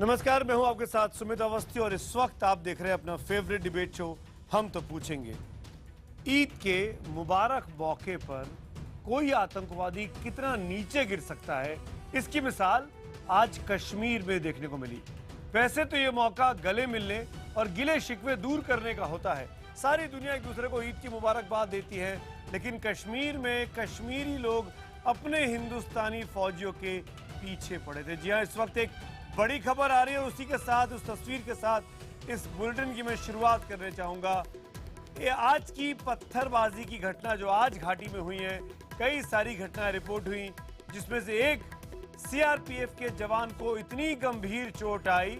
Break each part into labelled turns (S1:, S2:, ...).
S1: नमस्कार, मैं हूं आपके साथ सुमित अवस्थी और इस वक्त आप देख रहे हैं अपना फेवरेट डिबेट शो हम तो पूछेंगे। ईद के मुबारक मौके पर कोई आतंकवादी कितना नीचे गिर सकता है, इसकी मिसाल आज कश्मीर में देखने को मिली। वैसे तो ये मौका गले मिलने और गिले शिकवे दूर करने का होता है। सारी दुनिया एक दूसरे को ईद की मुबारकबाद देती है, लेकिन कश्मीर में कश्मीरी लोग अपने हिंदुस्तानी फौजियों के पीछे पड़े थे। जी हाँ, इस वक्त एक बड़ी खबर आ रही है, उसी के साथ, उस तस्वीर के साथ इस बुलेटिन की मैं शुरुआत करना चाहूंगा। ये आज की पत्थरबाजी की घटना जो आज घाटी में हुई है, कई सारी घटनाएं रिपोर्ट हुई, जिसमें से एक सीआरपीएफ के जवान को इतनी गंभीर चोट आई,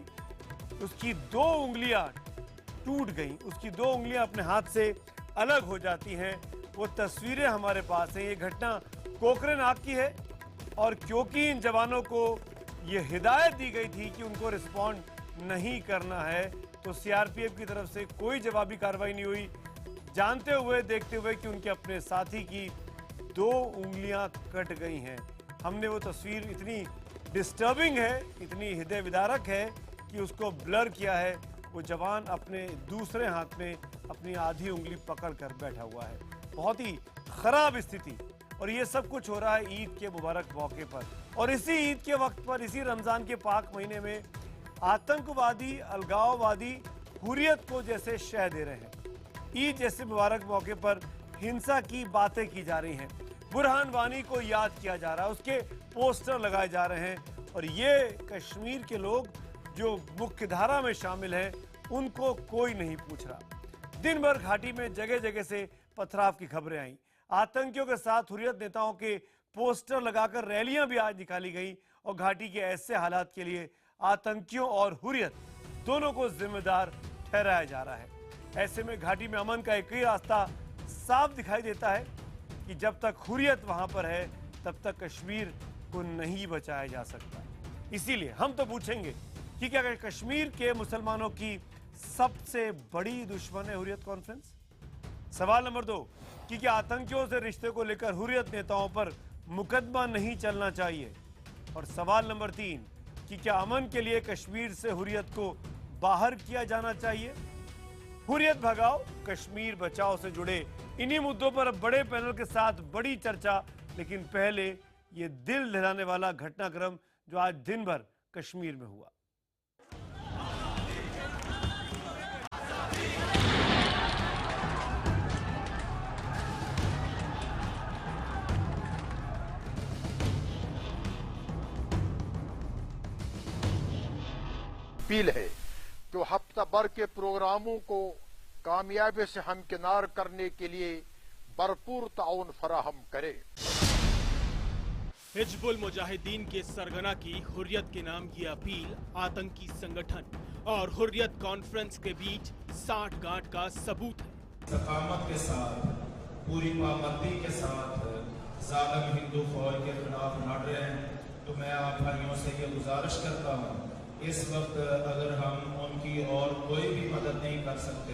S1: उसकी 2 उंगलियां टूट गई, उसकी 2 उंगलियां अपने हाथ से अलग हो जाती हैं। वो तस्वीरें हमारे पास हैं। ये घटना कोकरेनाग की है और क्योंकि इन जवानों को ये हिदायत दी गई थी कि उनको रिस्पॉन्ड नहीं करना है, तो सीआरपीएफ की तरफ से कोई जवाबी कार्रवाई नहीं हुई, जानते हुए देखते हुए कि उनके अपने साथी की 2 उंगलियां कट गई हैं। हमने वो तस्वीर, इतनी डिस्टर्बिंग है, इतनी हृदय विदारक है कि उसको ब्लर किया है। वो जवान अपने दूसरे हाथ में अपनी आधी उंगली पकड़ कर बैठा हुआ है। बहुत ही खराब स्थिति, और ये सब कुछ हो रहा है ईद के मुबारक मौके पर। और इसी ईद के वक्त पर, इसी रमजान के पाक महीने में आतंकवादी, अलगाववादी हुर्रियत को जैसे शह दे रहे हैं। ईद जैसे मुबारक मौके पर हिंसा की बातें की जा रही हैं, बुरहान वानी को याद किया जा रहा है, उसके पोस्टर लगाए जा रहे हैं, और ये कश्मीर के लोग जो मुख्य धारा में शामिल हैं उनको कोई नहीं पूछ रहा। दिन भर घाटी में जगह जगह से पथराव की खबरें आई। आतंकियों के साथ हुर्रियत नेताओं के पोस्टर लगाकर रैलियां भी आज निकाली गई, और घाटी के ऐसे हालात के लिए आतंकियों और हुर्रियत दोनों को जिम्मेदार ठहराया जा रहा है। ऐसे में घाटी में अमन का एक ही रास्ता साफ दिखाई देता है कि जब तक हुर्रियत वहां पर है, तब तक कश्मीर को नहीं बचाया जा सकता। इसीलिए हम तो पूछेंगे कि क्या कश्मीर के मुसलमानों की सबसे बड़ी दुश्मन है हुर्रियत कॉन्फ्रेंस? सवाल नंबर 2 कि क्या आतंकियों से रिश्ते को लेकर हुर्रियत नेताओं पर मुकदमा नहीं चलना चाहिए? और सवाल नंबर 3 कि क्या अमन के लिए कश्मीर से हुर्रियत को बाहर किया जाना चाहिए? हुर्रियत भगाओ, कश्मीर बचाओ से जुड़े इन्हीं मुद्दों पर अब बड़े पैनल के साथ बड़ी चर्चा। लेकिन पहले ये दिल दहलाने वाला घटनाक्रम जो आज दिन भर कश्मीर में हुआ।
S2: अपील है जो हफ्ता भर के प्रोग्रामों को कामयाबी से हमकिनार करने के लिए भरपूर ताउन फराहम करे।
S3: हिजबुल मुजाहिदीन के सरगना की हुर्रियत के नाम की अपील आतंकी संगठन और हुर्रियत कॉन्फ्रेंस के बीच साठगांठ का सबूत है।
S4: सकामत के साथ, पूरी पाबंदी के साथ जालिम हिंदू फौज के खिलाफ लड़ रहे हैं, तो मैं आप भाइयों से ये गुजारिश करता हूँ, इस वक्त अगर हम उनकी और कोई भी मदद नहीं कर सकते,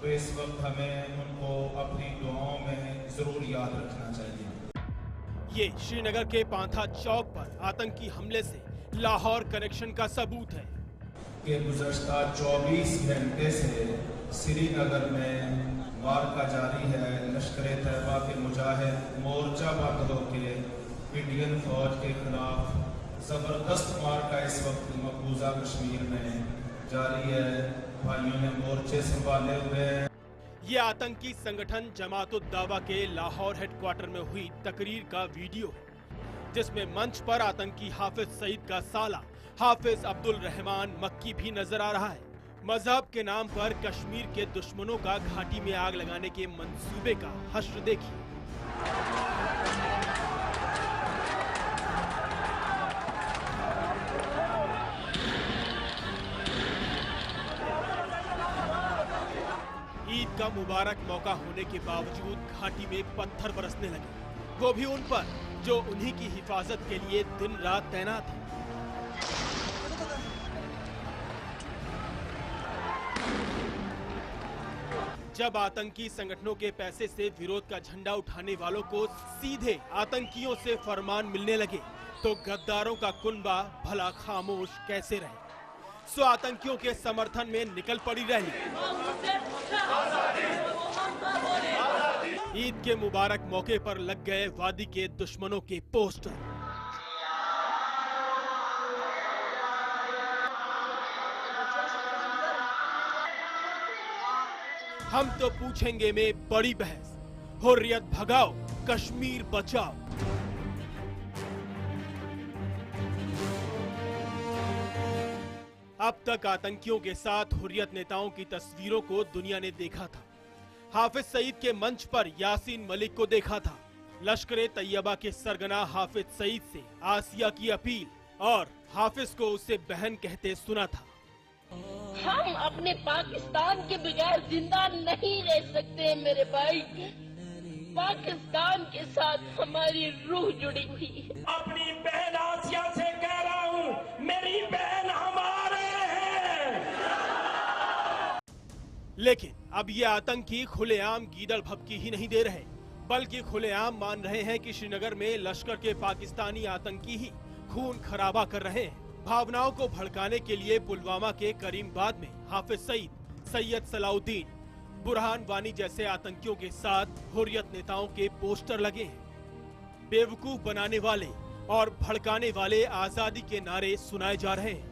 S4: तो इस वक्त हमें उनको अपनी दुआओं में जरूर याद रखना चाहिए।
S3: ये श्रीनगर के पांथा चौक पर आतंकी हमले से लाहौर कनेक्शन का सबूत है
S4: कि गुज़श्ता 24 घंटे से श्रीनगर में वारका जारी है। लश्कर तैयबा के मुजाहिद मोर्चा बंद होके इंडियन फौज के खिलाफ जबरदस्त मार्का इस वक्त मकबूजा कश्मीर में जारी है। भाइयों ने मोर्चे संभाले हुए हैं।
S3: ये आतंकी संगठन जमात-उद-दावा के लाहौर हेडक्वार्टर में हुई तकरीर का वीडियो है, जिसमें मंच पर आतंकी हाफिज सईद का साला हाफिज अब्दुल रहमान मक्की भी नजर आ रहा है। मजहब के नाम पर कश्मीर के दुश्मनों का घाटी में आग लगाने के मंसूबे का हश्र देखिए। ईद का मुबारक मौका होने के बावजूद घाटी में पत्थर बरसने लगे, वो भी उन पर जो उन्हीं की हिफाजत के लिए दिन रात तैनात है। जब आतंकी संगठनों के पैसे से विरोध का झंडा उठाने वालों को सीधे आतंकियों से फरमान मिलने लगे, तो गद्दारों का कुनबा भला खामोश कैसे रहे। सो आतंकियों के समर्थन में निकल पड़ी रैली। ईद के मुबारक मौके पर लग गए वादी के दुश्मनों के पोस्टर। हम तो पूछेंगे में बड़ी बहस, हुर्रियत भगाओ कश्मीर बचाओ। अब तक आतंकियों के साथ हुर्रियत नेताओं की तस्वीरों को दुनिया ने देखा था। हाफिज सईद के मंच पर यासीन मलिक को देखा था। लश्कर तैयबा के सरगना हाफिज सईद से आसिया की अपील और हाफिज को उसे बहन कहते सुना था।
S5: हम अपने पाकिस्तान के बगैर जिंदा नहीं रह सकते मेरे भाई। पाकिस्तान के साथ हमारी रूह जुड़ी हुई है।
S6: अपनी बहन आसिया से कह रहा हूँ, मेरी बहन हमारे हैं।
S3: लेकिन अब ये आतंकी खुलेआम गीदड़ भभकी ही नहीं दे रहे, बल्कि खुलेआम मान रहे हैं कि श्रीनगर में लश्कर के पाकिस्तानी आतंकी ही खून खराबा कर रहे हैं। भावनाओं को भड़काने के लिए पुलवामा के करीमबाद में हाफिज सईद, सैयद सलाउद्दीन, बुरहान वानी जैसे आतंकियों के साथ हुर्रियत नेताओं के पोस्टर लगे हैं। बेवकूफ बनाने वाले और भड़काने वाले आजादी के नारे सुनाए जा रहे हैं।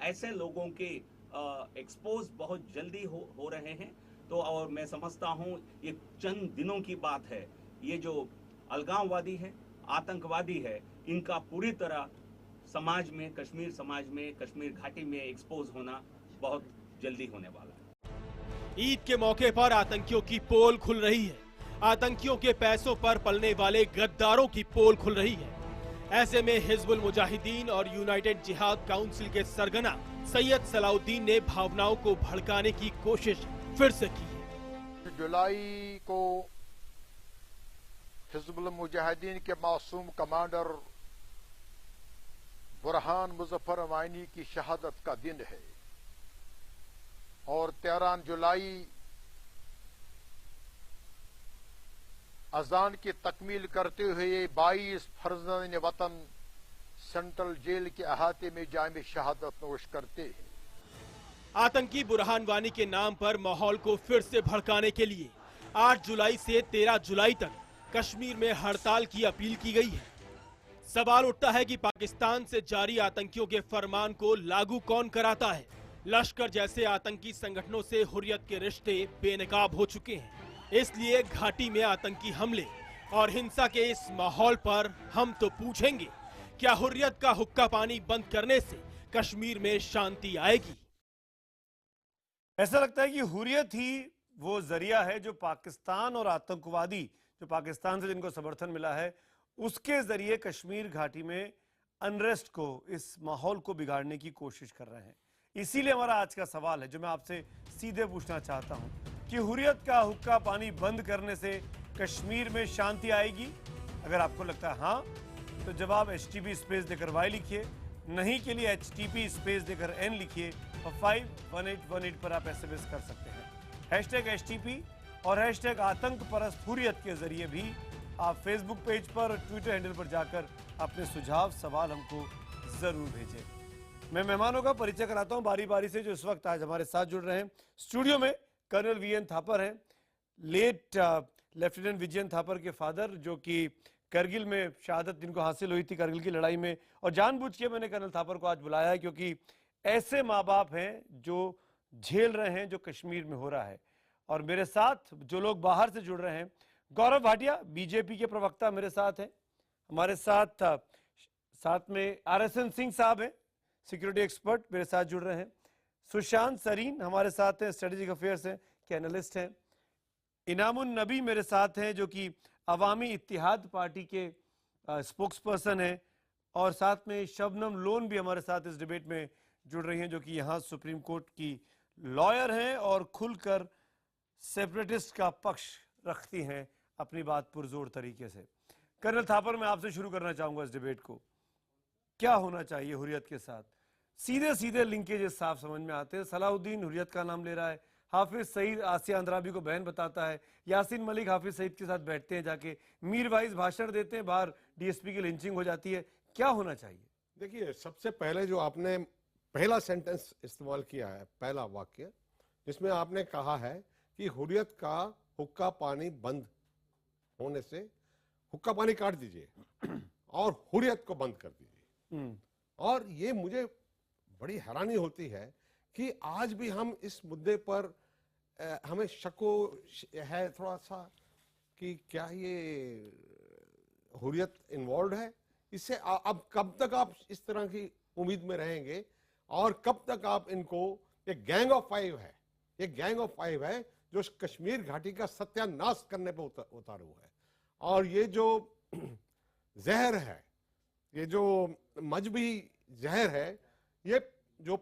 S7: ऐसे लोगों के एक्सपोज बहुत जल्दी हो रहे हैं। तो और मैं समझता हूं ये चंद दिनों की बात है। ये जो अलगाववादी है, आतंकवादी है, इनका पूरी तरह समाज में, कश्मीर समाज में, कश्मीर घाटी में एक्सपोज होना बहुत जल्दी होने वाला है।
S3: ईद के मौके पर आतंकियों की पोल खुल रही है। आतंकियों के पैसों पर पलने वाले गद्दारों की पोल खुल रही है। ऐसे में हिजबुल मुजाहिदीन और यूनाइटेड जिहाद काउंसिल के सरगना सैयद सलाउद्दीन ने भावनाओं को भड़काने की कोशिश फिर से की है।
S2: जुलाई को हिजबुल मुजाहिदीन के मासूम कमांडर बुरहान मुजफ्फर वानी की शहादत का दिन है और 13 जुलाई अजान की तकमील करते हुए 22 फर्जंद वतन सेंट्रल जेल के अहाते में जाम शहादत नोश करते हैं।
S3: आतंकी बुरहान वानी के नाम पर माहौल को फिर से भड़काने के लिए 8 जुलाई से 13 जुलाई तक कश्मीर में हड़ताल की अपील की गई है। सवाल उठता है कि पाकिस्तान से जारी आतंकियों के फरमान को लागू कौन कराता है। लश्कर जैसे आतंकी संगठनों से हुर्रियत के रिश्ते बेनकाब हो चुके हैं। इसलिए घाटी में आतंकी हमले और हिंसा के इस माहौल पर हम तो पूछेंगे, क्या हुर्रियत का हुक्का पानी बंद करने से कश्मीर में शांति आएगी?
S1: ऐसा लगता है कि हुर्रियत ही वो जरिया है जो पाकिस्तान और आतंकवादी जो पाकिस्तान से जिनको समर्थन मिला है उसके जरिए कश्मीर घाटी में अनरेस्ट को, इस माहौल को बिगाड़ने की कोशिश कर रहे हैं। इसीलिए हमारा आज का सवाल है जो मैं आपसे सीधे पूछना चाहता हूं कि हुर्रियत का हुक्का पानी बंद करने से कश्मीर में शांति आएगी? अगर आपको लगता है हाँ, तो जवाब HTP स्पेस देकर Y लिखिए, नहीं के लिए HTP स्पेस देकर N लिखिए और 51818 पर आप SMS कर सकते हैं। #HTP और #आतंक परस्त हुर्रियत के जरिए भी आप फेसबुक पेज पर और ट्विटर हैंडल पर जाकर अपने सुझाव, सवाल हमको जरूर भेजें। मैं मेहमानों का परिचय कराता हूं बारी बारी से जो इस वक्त आज हमारे साथ जुड़ रहे हैं। स्टूडियो में कर्नल VN थापर हैं, लेट लेफ्टिनेंट विजयन थापर के फादर, जो कि करगिल में शहादत जिनको हासिल हुई थी करगिल की लड़ाई में। और जानबूझ के मैंने कर्नल थापर को आज बुलाया है क्योंकि ऐसे माँ बाप हैं जो झेल रहे हैं जो कश्मीर में हो रहा है। और मेरे साथ जो लोग बाहर से जुड़ रहे हैं, गौरव भाटिया BJP के प्रवक्ता मेरे साथ हैं, हमारे साथ में RSN सिंह साहब हैं, सिक्योरिटी एक्सपर्ट मेरे साथ जुड़ रहे हैं। सुशांत सरीन हमारे साथ हैं, स्ट्रेटेजिक अफेयर्स हैं के एनालिस्ट हैं। इनामुन नबी मेरे साथ हैं जो कि अवामी इत्तिहाद पार्टी के स्पोक्स पर्सन हैं। और साथ में शबनम लोन भी हमारे साथ इस डिबेट में जुड़ रही हैं जो कि यहाँ सुप्रीम कोर्ट की लॉयर हैं और खुलकर सेपरेटिस्ट का पक्ष रखती हैं अपनी बात पुरजोर तरीके से। कर्नल थापर, मैं आपसे शुरू करना चाहूंगा इस डिबेट को। क्या होना चाहिए हुर्रियत के साथ? सीधे सीधे लिंकेजेस साफ समझ में आते हैं। सलाउद्दीन हुर्रियत का नाम ले रहा है, हाफिज सईद आसिया अंद्राबी को बहन बताता है, यासीन मलिक हाफिज सईद के साथ बैठते हैं जाके, मीर वाइज भाषण देते हैं, बाहर डीएसपी की लिंचिंग हो जाती है। क्या होना चाहिए?
S8: देखिए, सबसे पहले जो आपने पहला सेंटेंस इस्तेमाल किया है, पहला वाक्य, जिसमें आपने कहा है कि हुर्रियत का हुक्का पानी बंद होने से हुक्का पानी काट दीजिए और हुर्रियत को बंद कर दीजिए। और ये मुझे बड़ी हैरानी होती है कि आज भी हम इस मुद्दे पर हमें शको है थोड़ा सा कि क्या ये हुर्रियत इन्वॉल्व है इससे। अब कब तक आप इस तरह की उम्मीद में रहेंगे और कब तक आप इनको, ये गैंग ऑफ फाइव है, ये गैंग ऑफ फाइव है जो कश्मीर घाटी का सत्यानाश करने पर उतारू है। और ये जो जहर है, ये जो मजहबी जहर है, ये जो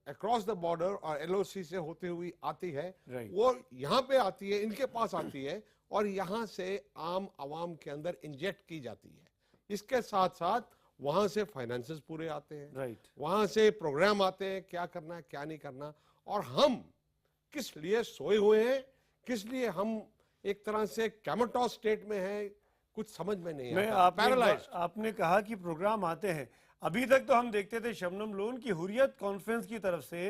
S8: अक्रॉस द बॉर्डर और एलओसी से होते हुए आती है, वो यहाँ पे आती है, इनके पास आती है और यहाँ से आम आवाम के अंदर इंजेक्ट की जाती है। इसके साथ साथ वहां से फाइनेंसेस पूरे आते हैं, वहां से प्रोग्राम आते हैं, क्या करना है क्या नहीं करना। और हम किस लिए सोए हुए हैं, किस लिए हम एक तरह से कैमोटॉस स्टेट में हैं, कुछ समझ में नहीं आता। पैरालाइज्ड।
S1: आपने कहा कि प्रोग्राम आते हैं, अभी तक तो हम देखते थे शबनम लोन की हुर्रियत कॉन्फ्रेंस की तरफ से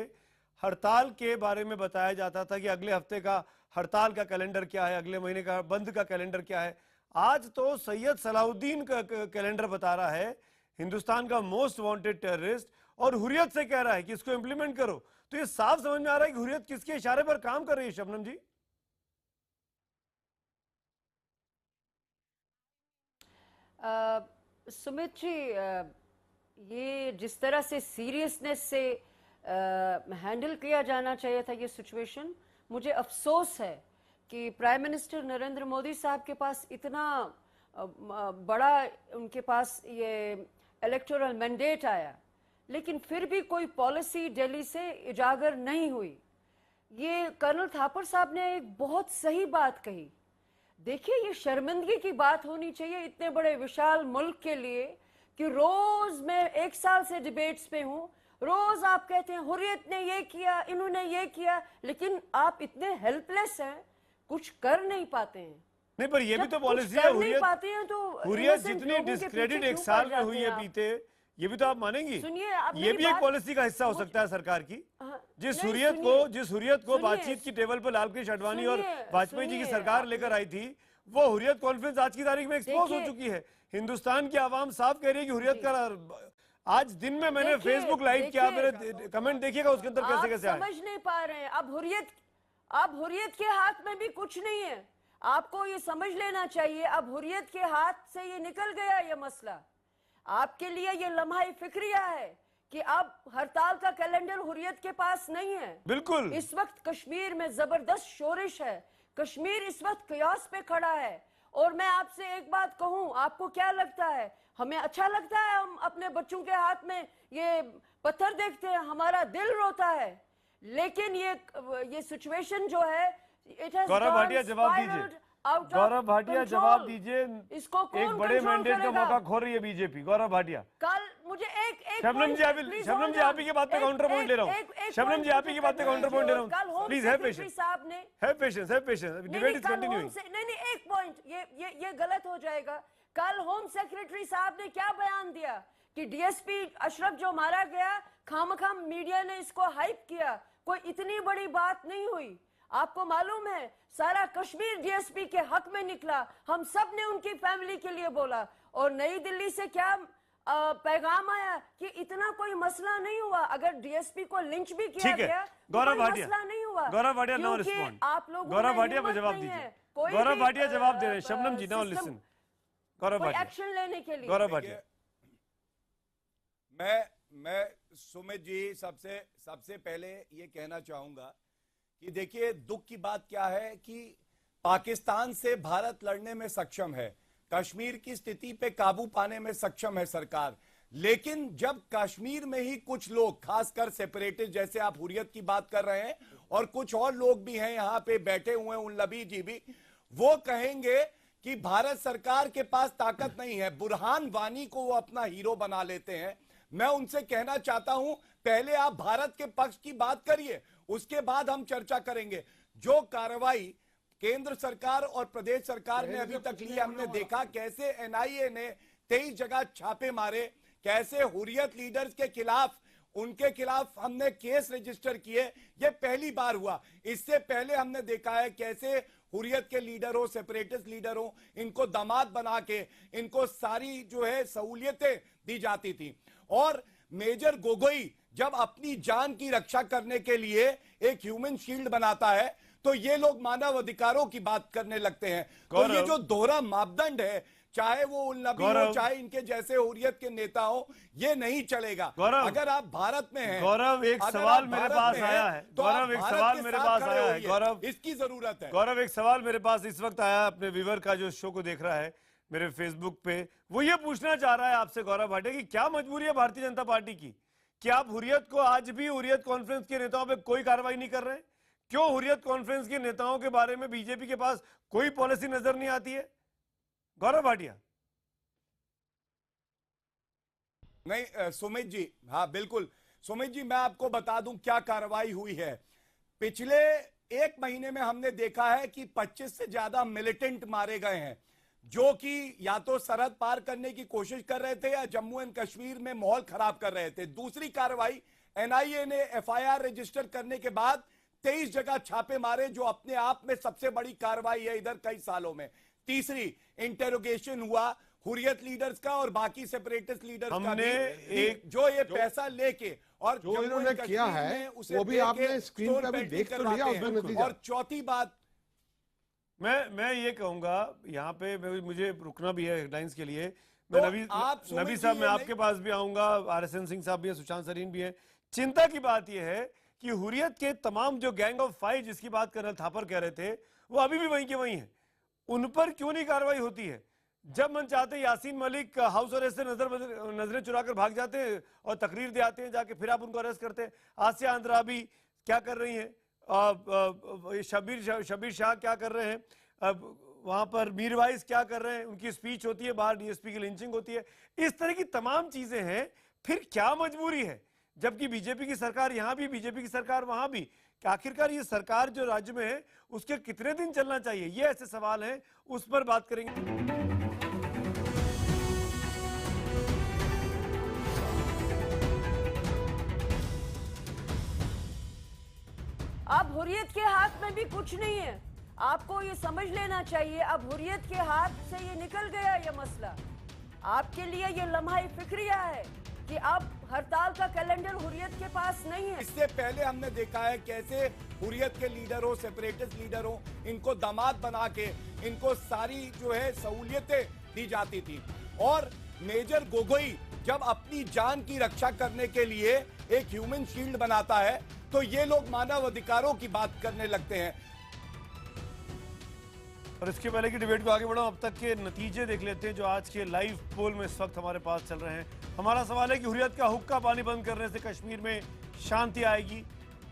S1: हड़ताल के बारे में बताया जाता था कि अगले हफ्ते का हड़ताल का कैलेंडर क्या है, अगले महीने का बंद का कैलेंडर क्या है। आज तो सैयद सलाउद्दीन का कैलेंडर बता रहा है, हिंदुस्तान का मोस्ट वांटेड टेररिस्ट, और हुर्रियत से कह रहा है कि इसको इंप्लीमेंट करो। तो ये साफ समझ में आ रहा है कि हुर्रियत किसके इशारे पर काम कर रही है शबनम जी?
S9: सुमित जी, ये जिस तरह से सीरियसनेस से हैंडल किया जाना चाहिए था ये सिचुएशन, मुझे अफसोस है कि प्राइम मिनिस्टर नरेंद्र मोदी साहब के पास इतना बड़ा उनके पास ये इलेक्टोरल मैंडेट आया, लेकिन फिर भी कोई पॉलिसी दिल्ली से उजागर नहीं हुई। ये कर्नल थापर साहब ने एक बहुत सही बात कही। देखिए, ये शर्मिंदगी की बात होनी चाहिए इतने बड़े विशाल मुल्क के लिए कि रोज मैं 1 साल से डिबेट्स पे हूं, रोज आप कहते हैं हुर्रियत ने ये किया, इन्होंने ये किया, लेकिन आप इतने हेल्पलेस हैं, कुछ कर नहीं पाते हैं।
S1: नहीं, पर ये भी तो पॉलिसी है, हुर्रियत जितनी डिस्क्रेडिट 1 साल में हुई है बीते, ये भी तो आप मानेंगी।
S9: सुनिए,
S1: ये भी एक पॉलिसी का हिस्सा हो सकता है सरकार की। जिस हुर्रियत को बातचीत की टेबल पर लालकृष्ण आडवाणी और वाजपेयी जी की सरकार लेकर आई थी, वो हुर्रियत कॉन्फ्रेंस आज की तारीख में एक्सपोज हो चुकी है। हिंदुस्तान की आवाम साफ कह रही है कि हुर्रियत का, आज दिन में मैंने फेसबुक लाइव किया, मेरे कमेंट देखिएगा उसके अंदर कैसे कैसे आए।
S9: समझ नहीं पा रहे हैं। अब हुर्रियत के हाथ में भी कुछ नहीं है, आपको ये समझ लेना चाहिए। अब हुर्रियत के हाथ से ये निकल गया ये मसला। आपके लिए ये लम्हा फिक्रिया है कि अब हड़ताल का कैलेंडर हुर्रियत के पास नहीं है।
S1: बिल्कुल।
S9: इस वक्त कश्मीर में जबरदस्त शोरिश है, कश्मीर इस वक्त कयास पे खड़ा है। और मैं आपसे एक बात कहूं, आपको क्या लगता है, हमें अच्छा लगता है हम अपने बच्चों के हाथ में ये पत्थर देखते हैं, हमारा दिल रोता है। लेकिन ये सिचुएशन जो है,
S1: गौरव भाटिया जवाब दीजिए, गौरव भाटिया जवाब दीजिए।
S9: इसको
S1: एक बड़े मैंडेट का मौका खो रही है बीजेपी। गौरव भाटिया,
S9: कल मुझे एक
S1: शबनम जी आप ही की बात पे काउंटर पॉइंट ले रहा हूँ। शबनम जी आप ही की बात पे काउंटर पॉइंट ले रहा हूँ। Please have patience, have patience, have patience. Debate is continuing.
S9: नहीं, एक पॉइंट, ये गलत हो जाएगा। कल होम सेक्रेटरी साहब ने क्या बयान दिया कि डीएसपी अशरफ जो मारा गया, खामखाम मीडिया ने इसको हाइप किया, कोई इतनी बड़ी बात नहीं हुई। आपको मालूम है, सारा कश्मीर डीएसपी के हक में निकला, हम सब ने उनकी फैमिली के लिए बोला। और नई दिल्ली से क्या पैगाम आया कि इतना कोई मसला नहीं हुआ। अगर डीएसपी को लिंच भी किया गया,
S1: गौरव भाटिया,
S9: मसला नहीं हुआ।
S1: Gaurav Bhatia no respond.
S9: आप लोग
S1: गौरव भाटिया को जवाब दीजिए। गौरव भाटिया जवाब दे रहे हैं। शबनम जी now listen. Gaurav Bhatia,
S9: action लेने के लिए।
S1: गौरव भाटिया,
S10: मैं सुमित जी सबसे पहले ये कहना चाहूंगा कि देखिए, दुख की बात क्या है कि पाकिस्तान से भारत लड़ने में सक्षम है, कश्मीर की स्थिति पे काबू पाने में सक्षम है सरकार। लेकिन जब कश्मीर में ही कुछ लोग, खासकर सेपरेटिस्ट जैसे आप हुर्रियत की बात कर रहे हैं, और कुछ और लोग भी हैं यहां पे बैठे हुए, उन लबी जी भी, वो कहेंगे कि भारत सरकार के पास ताकत नहीं है, बुरहान वानी को वो अपना हीरो बना लेते हैं। मैं उनसे कहना चाहता हूं, पहले आप भारत के पक्ष की बात करिए, उसके बाद हम चर्चा करेंगे। जो कार्रवाई केंद्र सरकार और प्रदेश सरकार ने अभी तक ली, हमने देखा कैसे एनआईए ने 23 जगह छापे मारे, कैसे हुर्रियत लीडर्स के खिलाफ, उनके खिलाफ हमने केस रजिस्टर किए। यह पहली बार हुआ। इससे पहले हमने देखा है कैसे हुर्रियत के लीडर हो, सेपरेटिस्ट लीडर हो, इनको दामाद बना के इनको सारी जो है सहूलियतें दी जाती थी। और मेजर गोगोई जब अपनी जान की रक्षा करने के लिए एक ह्यूमन शील्ड बनाता है तो ये लोग मानव अधिकारों की बात करने लगते हैं। तो ये जो दोहरा मापदंड है, चाहे वो उल-नबी हो, चाहे इनके जैसे हुर्रियत के नेता हो, ये नहीं चलेगा। अगर आप भारत में हैं,
S1: गौरव एक सवाल मेरे पास आया है, गौरव एक सवाल मेरे पास आया है, गौरव
S10: इसकी जरूरत है।
S1: गौरव एक सवाल मेरे पास इस वक्त आया अपने व्यूअर का जो शो को देख रहा है मेरे फेसबुक पे, वो ये पूछना चाह रहा है आपसे गौरव भाटिया कि क्या मजबूरी है भारतीय जनता पार्टी की कि आप हुर्रियत को आज भी हुर्रियत कॉन्फ्रेंस के नेताओं पे कोई कार्रवाई नहीं कर रहे हैं? क्यों हुर्रियत कॉन्फ्रेंस के नेताओं के बारे में बीजेपी के पास कोई पॉलिसी नजर नहीं आती है? गौरव भाटिया।
S10: नहीं सुमित जी, हाँ बिल्कुल सुमित जी, मैं आपको बता दूं क्या कार्रवाई हुई है। पिछले एक महीने में हमने देखा है कि 25 से ज्यादा मिलिटेंट मारे गए हैं, जो कि या तो सरहद पार करने की कोशिश कर रहे थे या जम्मू एंड कश्मीर में माहौल खराब कर रहे थे। दूसरी कार्रवाई, एनआईए ने एफआईआर रजिस्टर करने के बाद 23 जगह छापे मारे, जो अपने आप में सबसे बड़ी कार्रवाई है इधर कई सालों में। तीसरी, इंटेरोगेशन हुआ हुर्रियत लीडर्स का और बाकी सेपरेटिस्ट लीडर्स का भी, एक जो ये पैसा लेके और
S8: जो इन्होंने किया है वो भी आपने स्क्रीन पे भी देख तो लिया उसमें नतीजा।
S10: और चौथी बात,
S1: मैं ये कहूंगा यहाँ पे मुझे रुकना भी है हेडलाइंस के लिए। मैं नबी साहब, मैं आपके पास भी आऊंगा, आरएसएन सिंह साहब भी है, सुशांत सरीन भी है। चिंता की बात यह है कि हुर्रियत के तमाम जो गैंग ऑफ 5 जिसकी बात कर्नल थापर कह रहे थे, वो अभी भी वहीं के वहीं है। उन पर क्यों नहीं कार्रवाई होती है? जब मन चाहते यासीन मलिक हाउस अरेस्ट से नजरें चुराकर भाग जाते हैं और तकरीर दे आते हैं जाके, फिर आप उनको अरेस्ट करते हैं। आसिया अंद्राबी क्या कर रही हैं, शबीर शाह क्या कर रहे हैं, वहां पर मीरवाइज क्या कर रहे हैं, उनकी स्पीच होती है, बाहर डीएसपी की लिंचिंग होती है। इस तरह की तमाम चीजें हैं। फिर क्या मजबूरी है, जबकि बीजेपी की सरकार यहां भी, बीजेपी की सरकार वहां भी, कि आखिरकार ये सरकार जो राज्य में है उसके कितने दिन चलना चाहिए? ये ऐसे सवाल हैं, उस पर बात करेंगे।
S9: अब हुर्रियत के हाथ में भी कुछ नहीं है, आपको ये समझ लेना चाहिए। अब हुर्रियत के हाथ से ये निकल गया ये मसला। आपके लिए ये लम्हा फिक्रिया है कि अब हड़ताल का कैलेंडर हुर्रियत के पास नहीं है।
S10: इससे पहले हमने देखा है कैसे हुर्रियत के लीडर हो, सेपरेटिस्ट लीडर हो, इनको दामाद बना के इनको सारी जो है सहूलियतें दी जाती थी। और मेजर गोगोई जब अपनी जान की रक्षा करने के लिए एक ह्यूमन शील्ड बनाता है तो ये लोग मानव अधिकारों की बात करने लगते हैं।
S1: और इसके पहले की डिबेट को आगे बढ़ाओ, अब तक के नतीजे देख लेते हैं जो आज के लाइव पोल में इस वक्त हमारे पास चल रहे हैं। हमारा सवाल है कि हुर्रियत का हुक्का पानी बंद करने से कश्मीर में शांति आएगी।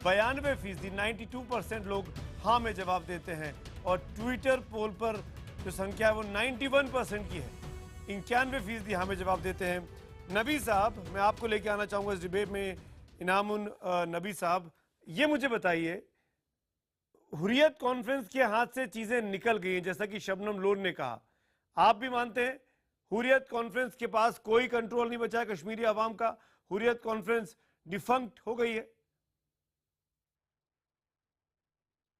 S1: 92% 92% लोग हाँ में जवाब देते हैं और ट्विटर पोल पर जो संख्या है वो 91% की है। 91% हाँ में जवाब देते हैं। नबी साहब, मैं आपको लेके आना चाहूंगा इस डिबेट में। इनामुन नबी साहब, ये मुझे बताइए, हुर्रियत कॉन्फ्रेंस के हाथ से चीजें निकल गई हैं, जैसा कि शबनम लोन ने कहा। आप भी मानते हैं हुर्रियत कॉन्फ्रेंस के पास कोई कंट्रोल नहीं बचा है कश्मीरी आवाम का? हुर्रियत कॉन्फ्रेंस डिफंक्ट हो गई है?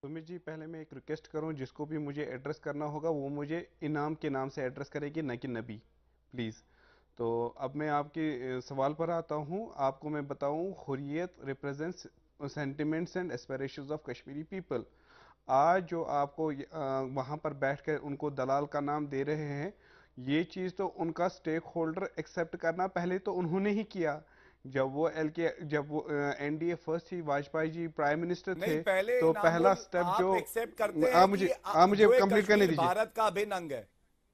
S11: सुमित जी, पहले मैं एक रिक्वेस्ट करूं, जिसको भी मुझे एड्रेस करना होगा वो मुझे इनाम के नाम से एड्रेस करेगी, न कि नबी, प्लीज़। तो अब मैं आपके सवाल पर आता हूं। आपको मैं बताऊं, Hurriyat represents sentiments and aspirations of Kashmiri people. आज जो आपको वहां पर बैठकर उनको दलाल का नाम दे रहे हैं, ये चीज़ तो उनका स्टेक होल्डर एक्सेप्ट करना पहले तो उन्होंने ही किया। जब वो एनडीए फर्स्ट थी, वाजपेयी जी प्राइम मिनिस्टर थे, तो पहला स्टेप जो
S10: एक्सेप्ट करते हैं,
S11: आप मुझे कंप्लीट करने दीजिए।
S10: भारत का अभिन्न अंग है,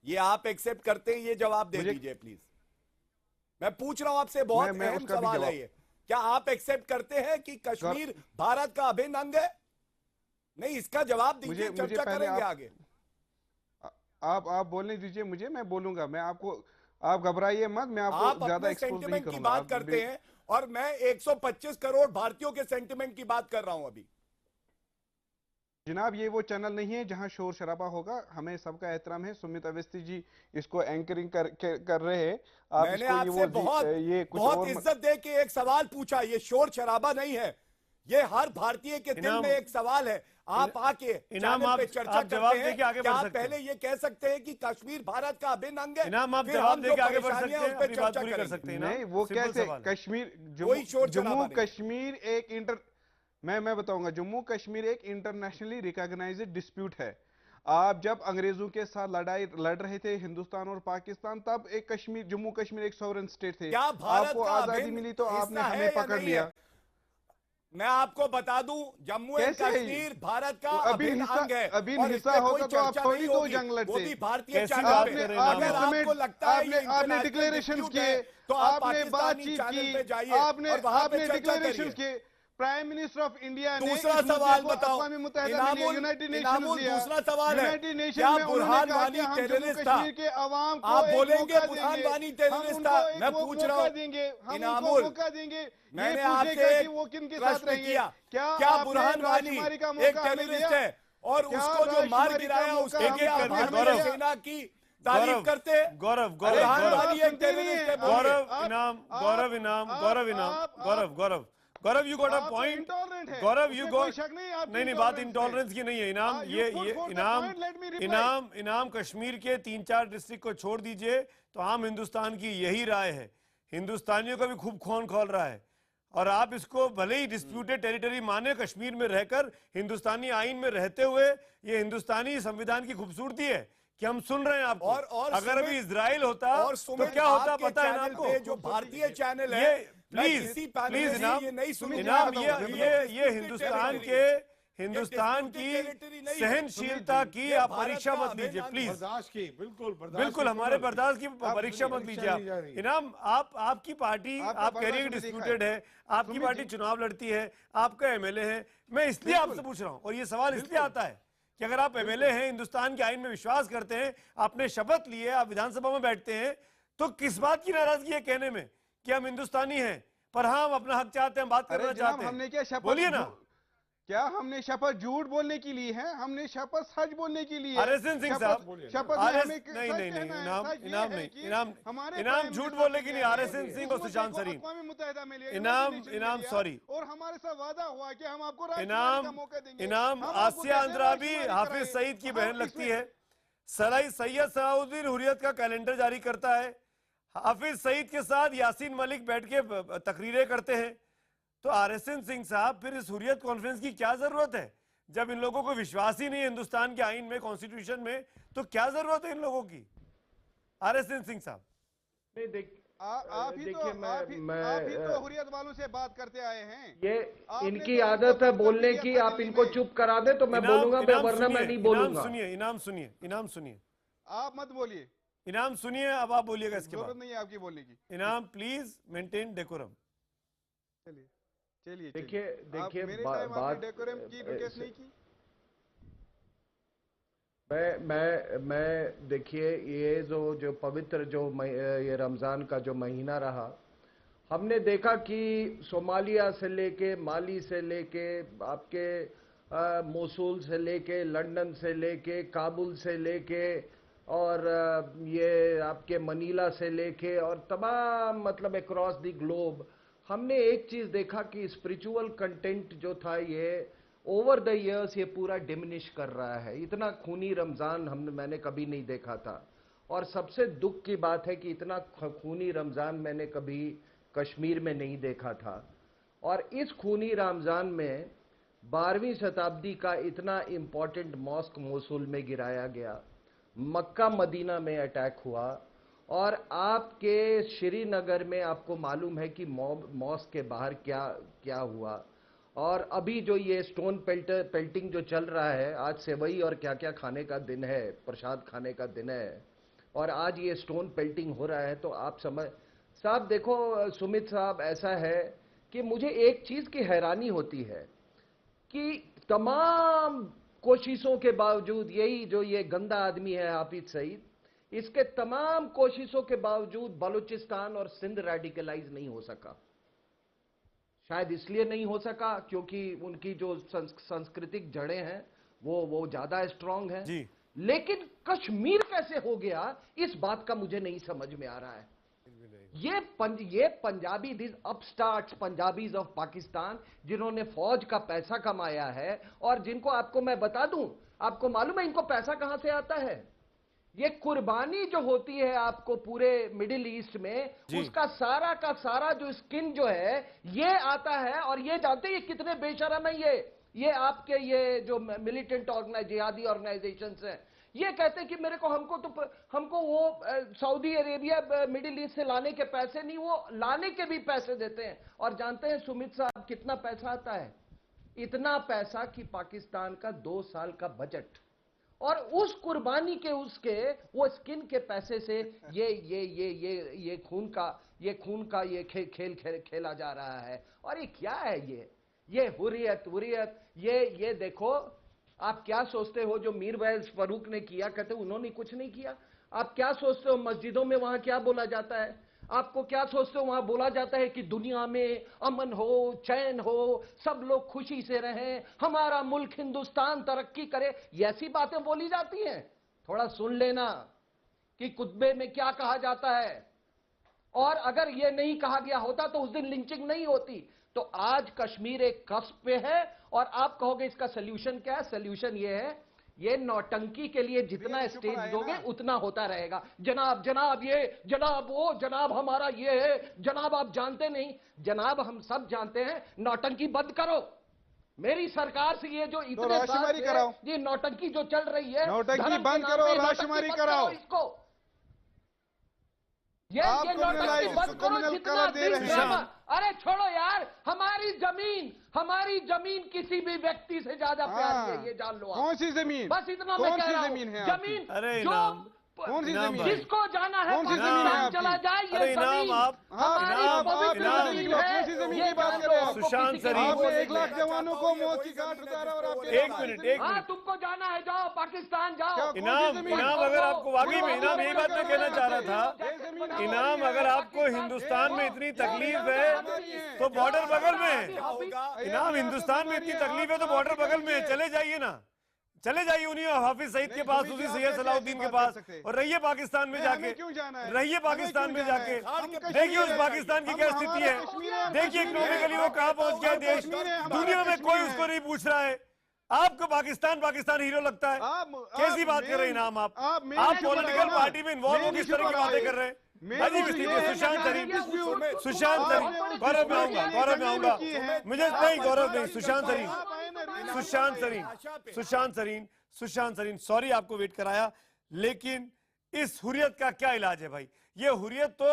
S10: ये आप एक्सेप्ट करते हैं? ये जवाब दे दीजिए प्लीज। मैं पूछ रहा हूं आपसे, बहुत अहम सवाल है ये। क्या आप एक्सेप्ट करते हैं कि कश्मीर भारत का अभिन्न अंग है? नहीं, इसका जवाब दीजिए, चर्चा करेंगे आगे।
S11: आप बोलने दीजिए मुझे, मैं बोलूंगा। मैं आपको, आप घबराइए मत, मैं आपको ज्यादा एक्सपोज नहीं करूंगा।
S10: बात करते हैं और मैं 125 करोड़ भारतीयों के सेंटिमेंट की बात कर रहा हूं अभी।
S11: जनाब, ये वो चैनल नहीं है जहां शोर शराबा होगा। हमें सबका एहतराम है। सुमित अवस्थी जी इसको एंकरिंग कर रहे हैं।
S10: मैंने आपसे बहुत इज्जत दे के एक सवाल पूछा, ये शोर शराबा नहीं है, ये हर भारतीय के दिल में एक सवाल है। आप आके चैनल पे चर्चा करते हैं, क्या आप पहले ये कह सकते हैं कि कश्मीर भारत का अभिन्न अंग है?
S1: आप जवाब देके आगे बढ़ सकते हैं, अपनी बात पूरी कर सकते हैं।
S11: नहीं, वो कैसे? कश्मीर, जम्मू कश्मीर एक मैं बताऊंगा, जम्मू कश्मीर एक इंटरनेशनली रिकॉग्नाइज्ड डिस्प्यूट है। आप जब अंग्रेजों के साथ लड़ रहे थे हिंदुस्तान और पाकिस्तान, तब एक जम्मू कश्मीर एक सॉवरेन स्टेट थे। आपको आजादी मिली तो आपने हमें पकड़ लिया।
S10: मैं आपको बता दूं, जम्मू एंड कश्मीर भारत का अभिन्न अंग है।
S11: अभी हिस्सा होगा तो आप थोड़ी तो जंग लड़ते।
S10: वो भी भारतीय चैनल पे। अगर आपको लगता है
S11: आपने डिक्लेरेशन किए,
S10: तो आप
S11: आपने
S10: पाकिस्तानी चैनल पे जाइए,
S11: आपने डिक्लेरेशन किए। प्राइम मिनिस्टर ऑफ इंडिया ने
S10: दूसरा सवाल बताओ,
S11: यूनाइटेड नेशंस लिया।
S10: दूसरा सवाल है,
S11: यूनाइटेड नेशन
S10: क्या
S11: में
S10: बुरहान वानी टेररिस्ट था?
S11: के अवाम को
S10: आप बोलेंगे बुरहान वानी टेररिस्ट था? मैं पूछ रहा हूँ, इनामुल, मैंने आपसे
S11: वो किनके साथ
S10: किया, क्या बुरहान वानी एक टेररिस्ट है? और उसको जो मार गिराया उसके भारतीय सेना की तारीफ करते?
S1: Gaurav Gaurav you got a point. Gaurav you got, नहीं बात इंटॉलरेंस की नहीं है। इनाम ये इनाम कश्मीर के 3-4 डिस्ट्रिक्ट को छोड़ दीजिए तो आम हिंदुस्तान की यही राय है। हिंदुस्तानियों का भी खूब खून खोल रहा है और आप इसको भले ही डिस्प्यूटेड टेरिटरी माने, कश्मीर में रहकर हिंदुस्तानी आइन में रहते हुए, ये हिंदुस्तानी संविधान की खूबसूरती है कि हम सुन रहे हैं आपको। और अगर अभी इजराइल होता तो क्या होता पता है आपको?
S10: जो भारतीय चैनल है,
S1: प्लीज इनाम, ये हिंदुस्तान की सहनशीलता की आप परीक्षा मत लीजिए प्लीज। बिल्कुल हमारे बर्दाश्त की परीक्षा मत लीजिए आप। इनाम, आपकी पार्टी, आप कह रही है डिस्प्यूटेड है, आपकी पार्टी चुनाव लड़ती है, आपका एमएलए है। मैं इसलिए आपसे पूछ रहा हूं और ये सवाल इसलिए आता है कि अगर आप एमएलए हैं, हिंदुस्तान के आइन में विश्वास करते हैं, आपने शपथ ली है, आप विधानसभा में बैठते हैं, तो किस बात की नाराजगी है कहने में कि हम हिंदुस्तानी हैं पर हम अपना हक चाहते हैं, हम बात करना चाहते हैं?
S11: हमने क्या शपथ,
S1: बोलिए ना,
S11: क्या हमने शपथ झूठ बोलने के लिए है? हमने शपथ सच बोलने के लिए।
S1: आरएसएन सिंह साहब,
S11: शपथ
S1: इनाम झूठ बोलने के लिए आरएसएन सिंह और सुशांत सरीन, इनाम सॉरी,
S11: और हमारे साथ वादा हुआ कि हम आपको
S1: इनाम आसिया अंद्राबी हाफिज सईद की बहन लगती है। सैयद सलाउद्दीन हुर्रियत का कैलेंडर जारी करता है। हाफिज सईद के साथ यासीन मलिक बैठ के तकरीरें करते हैं। तो आरएसएन सिंह साहब, फिर इस हुर्रियत कॉन्फ्रेंस की क्या जरूरत है? जब इन लोगों को विश्वास ही नहीं है हिंदुस्तान के आइन में, कॉन्स्टिट्यूशन में, तो क्या जरूरत है इन लोगों की? आरएसएन सिंह साहब,
S11: आप ही तो हुर्रियत वालों से बात करते आए हैं।
S12: ये इनकी आदत है बोलने की, आप इनको चुप करा दे तो मैं बोलूंगा, वरना मैं नहीं बोलूंगा।
S1: इनाम सुनिए,
S11: आप मत बोलिए।
S1: इनाम सुनिए, अब आप बोलिएगा इसके बाद।
S11: जरूरत नहीं है आपकी बोलने की।
S1: इनाम प्लीज मेंटेन डेकोरम।
S11: चलिए
S12: देखिए
S11: बात डेकोरम की रिक्वेस्ट नहीं की।
S12: मैं देखिए, ये जो पवित्र ये रमजान का जो महीना रहा, हमने देखा कि सोमालिया से लेके, माली से लेके, आपके मोसूल से लेके, लंदन से लेके, काबुल से लेके, और ये आपके मनीला से लेके, और तमाम मतलब अक्रॉस द ग्लोब हमने एक चीज देखा कि स्पिरिचुअल कंटेंट जो था ये ओवर द इयर्स ये पूरा डिमिनिश कर रहा है। इतना खूनी रमजान मैंने कभी नहीं देखा था, और सबसे दुख की बात है कि इतना खूनी रमजान मैंने कभी कश्मीर में नहीं देखा था। और इस खूनी रमजान में 12वीं शताब्दी का इतना इंपॉर्टेंट मॉस्क मोसूल में गिराया गया, मक्का मदीना में अटैक हुआ, और आपके श्रीनगर में आपको मालूम है कि मॉस्क के बाहर क्या क्या हुआ। और अभी जो ये स्टोन पेल्टिंग जो चल रहा है, आज सेवई और क्या क्या खाने का दिन है, प्रसाद खाने का दिन है, और आज ये स्टोन पेल्टिंग हो रहा है। तो आप साहब देखो सुमित साहब, ऐसा है कि मुझे एक चीज की हैरानी होती है कि तमाम कोशिशों के बावजूद, यही जो ये गंदा आदमी है हाफिज सईद, इसके तमाम कोशिशों के बावजूद बलूचिस्तान और सिंध रेडिकलाइज नहीं हो सका। शायद इसलिए नहीं हो सका क्योंकि उनकी जो सांस्कृतिक जड़ें हैं वो ज्यादा स्ट्रांग हैं।
S1: जी।
S12: लेकिन कश्मीर कैसे हो गया, इस बात का मुझे नहीं समझ में आ रहा है। ये Punjabi, this upstarts Punjabis of Pakistan, जिन्होंने फौज का पैसा कमाया है और जिनको, आपको मैं बता दूं, आपको मालूम है इनको पैसा कहां से आता है? ये कुर्बानी जो होती है आपको पूरे मिडिल ईस्ट में, उसका सारा का सारा जो स्किन जो है ये आता है। और ये जानते हैं ये कितने बेशरम है, ये आपके ये जो मिलिटेंट जिहादी ऑर्गेनाइजेशंस हैं, ये कहते हैं कि मेरे को हमको वो सऊदी अरेबिया मिडिल ईस्ट से लाने के पैसे नहीं, वो लाने के भी पैसे देते हैं। और जानते हैं सुमित साहब कितना पैसा आता है? इतना पैसा कि पाकिस्तान का 2 साल का बजट। और उस कुर्बानी के वो स्किन के पैसे से ये खून का खेल खेला जा रहा है। और ये क्या है? ये हुर्रियत ये देखो, आप क्या सोचते हो जो मीर वैस फरूक ने किया, कहते उन्होंने कुछ नहीं किया। आप क्या सोचते हो मस्जिदों में वहां क्या बोला जाता है? आपको क्या सोचते हो वहां बोला जाता है कि दुनिया में अमन हो, चैन हो, सब लोग खुशी से रहें, हमारा मुल्क हिंदुस्तान तरक्की करे, ये ऐसी बातें बोली जाती हैं? थोड़ा सुन लेना कि कुतबे में क्या कहा जाता है। और अगर ये नहीं कहा गया होता तो उस दिन लिंचिंग नहीं होती। तो आज कश्मीर एक कस्ब पे है और आप कहोगे इसका सोल्यूशन क्या है? सोल्यूशन ये है, ये नौटंकी के लिए जितना स्टेज दोगे उतना होता रहेगा। जनाब जनाब ये, जनाब वो, जनाब हमारा ये है, जनाब आप जानते नहीं। जनाब हम सब जानते हैं, नौटंकी बंद करो। मेरी सरकार से ये जो इतने साल से ये नौटंकी जो चल रही है,
S11: नौटंकी बंद करो, राशुमारी कराओ
S12: इसको। ये नौटंकी बंद करो, जितना ड्रामा। अरे छोड़ो यार, हमारी जमीन किसी भी व्यक्ति से ज्यादा प्यारी है, ये जान लो।
S11: कौन सी जमीन?
S12: बस इतना मैं कह रहा हूं। जमीन जो
S11: कौन सी जमीन?
S12: जिसको जाना है
S11: कौन सी जमीन है?
S12: चला जाए। ये जमीन हमारी पवित्र जमीन है।
S11: कौन सी जमीन की बात कर रहे हो?
S1: सुशांत सरीन,
S11: आपने 1 लाख जवानों को मौत की घाट उतारा और आप
S1: 1 मिनट।
S12: हाँ, तुमको जाना है जाओ, पाकिस्तान जाओ।
S1: इनाम अगर आपको वाकई में, इनाम यही बात मैं कहना चाह रहा था, इनाम अगर आपको हिंदुस्तान में इतनी तकलीफ है तो बॉर्डर बगल में है। इनाम हिंदुस्तान में इतनी तकलीफ है तो बॉर्डर बगल में है, चले जाइए ना, चले जाइए उन्हीं हाफिज सईद के पास, उसी सैयद सलाउद्दीन के पास, और रहिए पाकिस्तान में जाके, रहिए पाकिस्तान में जाके। देखिए उस पाकिस्तान की क्या स्थिति है, देखिए इकोनॉमिकली वो कहां पहुंच गया देश, दुनिया में कोई उसको नहीं पूछ रहा है। आपको पाकिस्तान हीरो लगता है? कैसी बात कर रहे हैं इनाम? आप पॉलिटिकल पार्टी में इन्वॉल्व हो, किस तरह की बातें कर रहे हैं? अजीब स्थिति है। सुशांत सरीन, गौरव में आऊंगा, मुझे नहीं, गौरव नहीं, सुशांत सरीन, सॉरी आपको वेट कराया, लेकिन इस हुर्रियत का क्या इलाज है भाई? ये हुर्रियत तो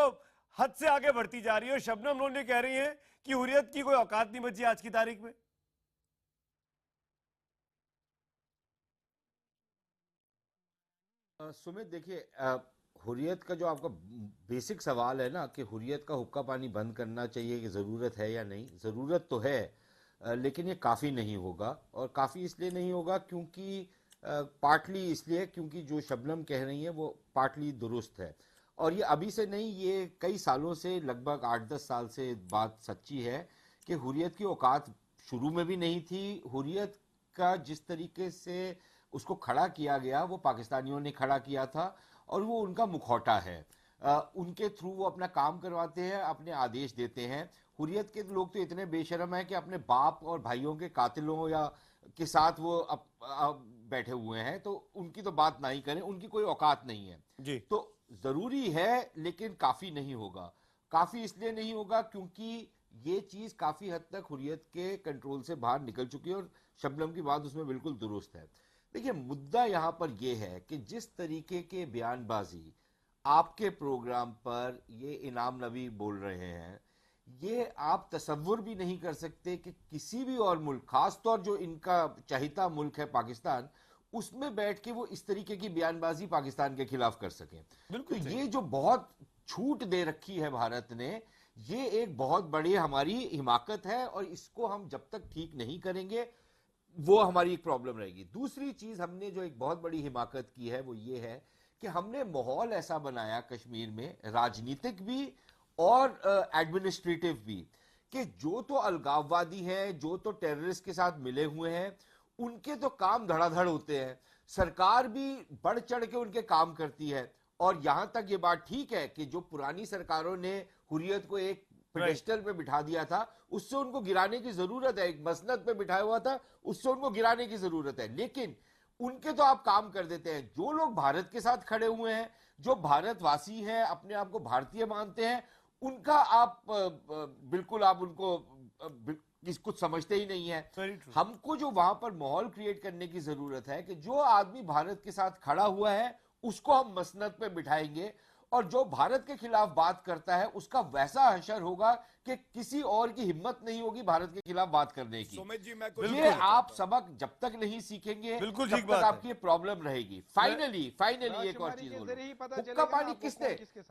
S1: हद से आगे बढ़ती जा रही है। शबनम लोग कह रही है कि हुर्रियत की कोई औकात नहीं बची आज की तारीख में।
S13: सुमित, देखिए, हुर्रियत का जो आपका बेसिक सवाल है ना कि हुर्रियत का हुक्का पानी बंद करना चाहिए कि ज़रूरत है या नहीं, ज़रूरत तो है, लेकिन ये काफ़ी नहीं होगा। और काफ़ी इसलिए नहीं होगा क्योंकि पार्टली इसलिए क्योंकि जो शबनम कह रही है वो पार्टली दुरुस्त है। और ये अभी से नहीं, ये कई सालों से, लगभग 8-10 साल से बात सच्ची है कि हुर्रियत की औकात शुरू में भी नहीं थी। हुर्रियत का जिस तरीके से उसको खड़ा किया गया वो पाकिस्तानियों ने खड़ा किया था और वो उनका मुखौटा है। उनके थ्रू वो अपना काम करवाते हैं, अपने आदेश देते हैं। हुर्रियत के लोग तो इतने बेशर्म हैं कि अपने बाप और भाइयों के कातिलों या के साथ वो बैठे हुए हैं, तो उनकी तो बात ना ही करें, उनकी कोई औकात नहीं है
S1: जी।
S13: तो जरूरी है, लेकिन काफी नहीं होगा। काफी इसलिए नहीं होगा क्योंकि ये चीज काफी हद तक हुर्रियत के कंट्रोल से बाहर निकल चुकी है और शबनम की बात उसमें बिल्कुल दुरुस्त है। देखिए, मुद्दा यहां पर यह है कि जिस तरीके के बयानबाजी आपके प्रोग्राम पर ये इनाम नबी बोल रहे हैं, ये आप तसव्वुर भी नहीं कर सकते कि किसी भी और मुल्क, खासतौर जो इनका चहिता मुल्क है पाकिस्तान, उसमें बैठ के वो इस तरीके की बयानबाजी पाकिस्तान के खिलाफ कर सकें। तो ये जो बहुत छूट दे रखी है भारत ने, ये एक बहुत बड़ी हमारी हिमाकत है और इसको हम जब तक ठीक नहीं करेंगे वो हमारी एक प्रॉब्लम रहेगी। दूसरी चीज हमने जो एक बहुत बड़ी हिमाकत की है वो ये है कि हमने माहौल ऐसा बनाया कश्मीर में, राजनीतिक भी और एडमिनिस्ट्रेटिव भी, कि जो तो अलगाववादी हैं, जो तो टेररिस्ट के साथ मिले हुए हैं, उनके तो काम धड़ाधड़ होते हैं, सरकार भी बढ़ चढ़ के उनके काम करती है। और यहां तक ये बात ठीक है कि जो पुरानी सरकारों ने हुर्रियत को एक पेडेस्टल पे बिठा दिया था, उससे उनको गिराने की जरूरत है। एक मसनद पे बिठाया हुआ था, उससे उनको गिराने की जरूरत है। लेकिन उनके तो आप काम कर देते हैं। जो लोग भारत के साथ खड़े हुए हैं, जो भारतवासी हैं, अपने आप को भारतीय मानते हैं, उनका आप बिल्कुल आप उनको कुछ समझते ही नहीं है। हमको जो वहां पर माहौल क्रिएट करने की जरूरत है कि जो आदमी भारत के साथ खड़ा हुआ है उसको हम मसनद पे बिठाएंगे, और जो भारत के खिलाफ बात करता है उसका वैसा हशर होगा कि किसी और की हिम्मत नहीं होगी भारत के खिलाफ बात करने की।
S10: सुमित जी, मैं
S13: ये आप सबक जब तक नहीं सीखेंगे
S1: बिल्कुल
S13: तब
S1: ठीक
S13: तक
S1: बात है।
S13: आपकी प्रॉब्लम रहेगी। फाइनली एक और चीज बोलूं, हुक्का पानी किसने,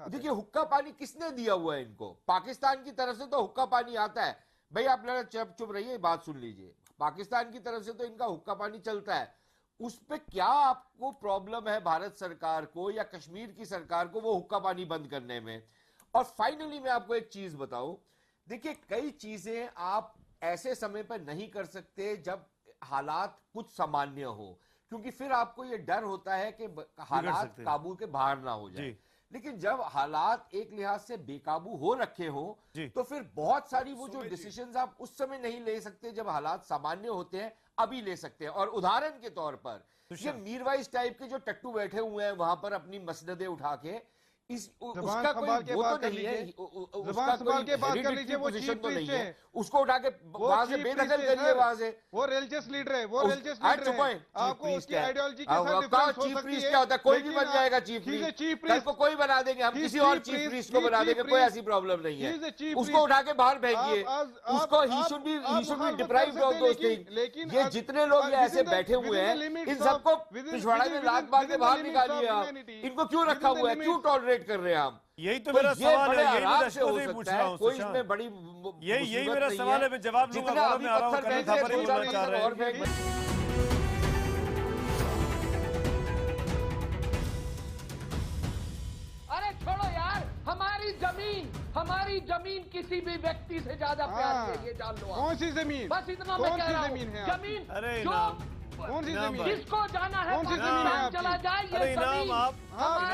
S13: देखिए हुक्का पानी किसने दिया हुआ है इनको? पाकिस्तान की तरफ से तो हुक्का पानी आता है। भाई आप लड़ा चुप रहिए, बात सुन लीजिए। पाकिस्तान की तरफ से तो इनका हुक्का पानी चलता है। उस पे क्या आपको प्रॉब्लम है भारत सरकार को या कश्मीर की सरकार को वो हुक्का पानी बंद करने में? और फाइनली मैं आपको एक चीज बताऊं, देखिए कई चीजें आप ऐसे समय पर नहीं कर सकते जब हालात कुछ सामान्य हो, क्योंकि फिर आपको ये डर होता है कि हालात काबू के बाहर ना हो जाए। लेकिन जब हालात एक लिहाज से बेकाबू हो रखे हो तो फिर बहुत सारी वो जो डिसीजंस आप उस समय नहीं ले सकते जब हालात सामान्य होते हैं, अभी ले सकते हैं। और उदाहरण के तौर पर ये मीरवाइज टाइप के जो टट्टू बैठे हुए हैं वहां पर अपनी मसनदे उठा के, उसका कोई वो तो नहीं है, उसका कोई हेरिडिटरी पोजीशन तो नहीं है, उसको उठा के वहां से बेदखल करिए। वहां से
S11: वो रिलीजियस लीडर है, वो रिलीजियस लीडर है। आपको उसकी आइडियोलॉजी के साथ डिफरेंस हो
S13: चीफ
S11: सकती
S13: प्रीस्ट
S11: है।
S13: क्या होता है? कोई भी बन जाएगा चीफ प्रीस्ट, कल को कोई बना देंगे, हम किसी और चीफ प्रीस्ट को बना देंगे, कोई ऐसी प्रॉब्लम नहीं है। उसको उठा के बाहर फेंकिए, उसको he should be deprived of those things. ये जितने लोग ये ऐसे बैठे हुए हैं, इन सबको पिछवाड़े में लात मार के बाहर निकालिए। आप इनको क्यों रखा हुआ है, क्यों टॉलरेट कर रहे हैं हम?
S1: यही तो मेरा सवाल है, यही मैं दर्शकों से पूछ रहा हूं।
S13: कोई इसमें बड़ी
S1: यही मेरा सवाल है, मैं जवाब लूंगा। गौरव में आ रहा हूं, कर्नल थापर ये बोलना चाह रहे हैं।
S12: अरे छोड़ो यार, हमारी जमीन किसी भी व्यक्ति से ज्यादा प्यार है, ये जान लो।
S11: कौन सी जमीन?
S12: बस इतना मैं कह रहा हूं। जमीन,
S1: अरे
S12: कौन सी
S11: जमीन?
S12: जिसको जाना है
S11: कौन सी जमीन है?
S12: चला जाए। ये
S1: अरे इनाम आप
S11: कौन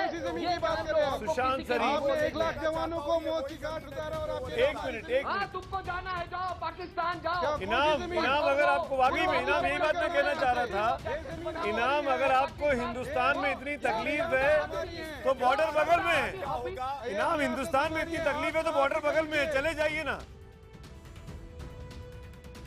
S11: सी जमीन की बात कर रहे हैं?
S1: सुशांत सर,
S11: आपने 1 लाख जवानों को मौत की घाट उतारा और आप
S1: एक मिनट
S12: तुमको जाना है, जाओ पाकिस्तान जाओ।
S1: इनाम अगर आपको वाकई में इनाम, यही बात मैं कहना चाह रहा था। इनाम अगर आपको हिंदुस्तान में इतनी तकलीफ है तो बॉर्डर बगल में है। इनाम हिंदुस्तान में इतनी तकलीफ है तो बॉर्डर बगल में है, चले जाइए ना।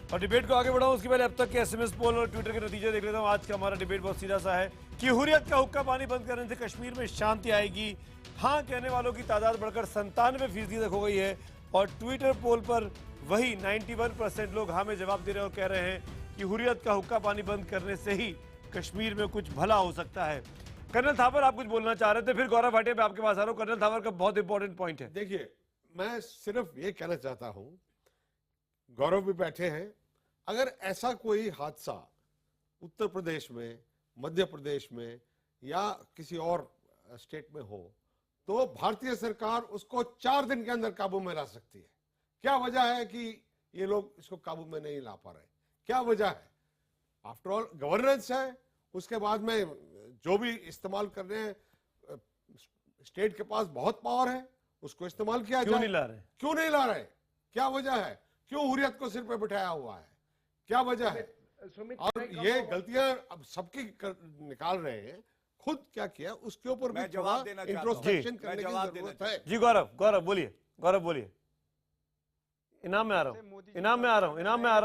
S1: और डिबेट को आगे बढ़ाऊं उसके पहले अब तक के एसएमएस पोल और ट्विटर के नतीजे देख लेता हूं। आज का हमारा डिबेट बहुत सीधा सा है कि हुर्रियत का हुक्का पानी बंद करने से कश्मीर में शांति आएगी। हाँ कहने वालों की तादाद बढ़कर 97% तक हो गई है। और ट्विटर पोल पर वही 91% लोग हाँ में जवाब दे रहे हैं और कह रहे हैं कि हुर्रियत का हुक्का पानी बंद करने से ही कश्मीर में कुछ भला हो सकता है। कर्नल थापर आप कुछ बोलना चाह रहे थे, फिर गौरव भाटिया मैं आपके पास आ रहा हूँ। कर्नल थापर का बहुत इंपॉर्टेंट पॉइंट है।
S8: देखिए, मैं सिर्फ ये कहना चाहता हूं, गौरव भी बैठे हैं, अगर ऐसा कोई हादसा उत्तर प्रदेश में, मध्य प्रदेश में या किसी और स्टेट में हो तो भारतीय सरकार उसको 4 दिन के अंदर काबू में ला सकती है। क्या वजह है कि ये लोग इसको काबू में नहीं ला पा रहे? क्या वजह है? आफ्टर ऑल गवर्नेंस है, उसके बाद में जो भी इस्तेमाल कर रहे हैं, स्टेट के पास बहुत पावर है, उसको इस्तेमाल किया जाए।
S1: क्यों नहीं ला रहे?
S8: क्यों नहीं ला रहे? क्या वजह है? क्यों हुर्रियत को सिर पे बिठाया हुआ है? क्या वजह है? और ये गलतियां अब सबकी निकाल रहे हैं, खुद क्या किया उसके ऊपर भी जवाब देना, इंट्रोस्पेक्शन करने की जरूरत है।
S1: जी गौरव बोलिए, इनाम में आ रहा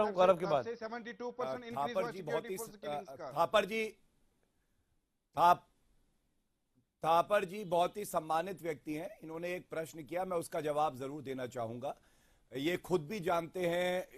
S1: हूँ गौरव के बाद।
S11: 72%
S10: थापर जी बहुत ही सम्मानित व्यक्ति हैं। इन्होंने एक प्रश्न किया, मैं उसका जवाब जरूर देना चाहूंगा। ये खुद भी जानते हैं,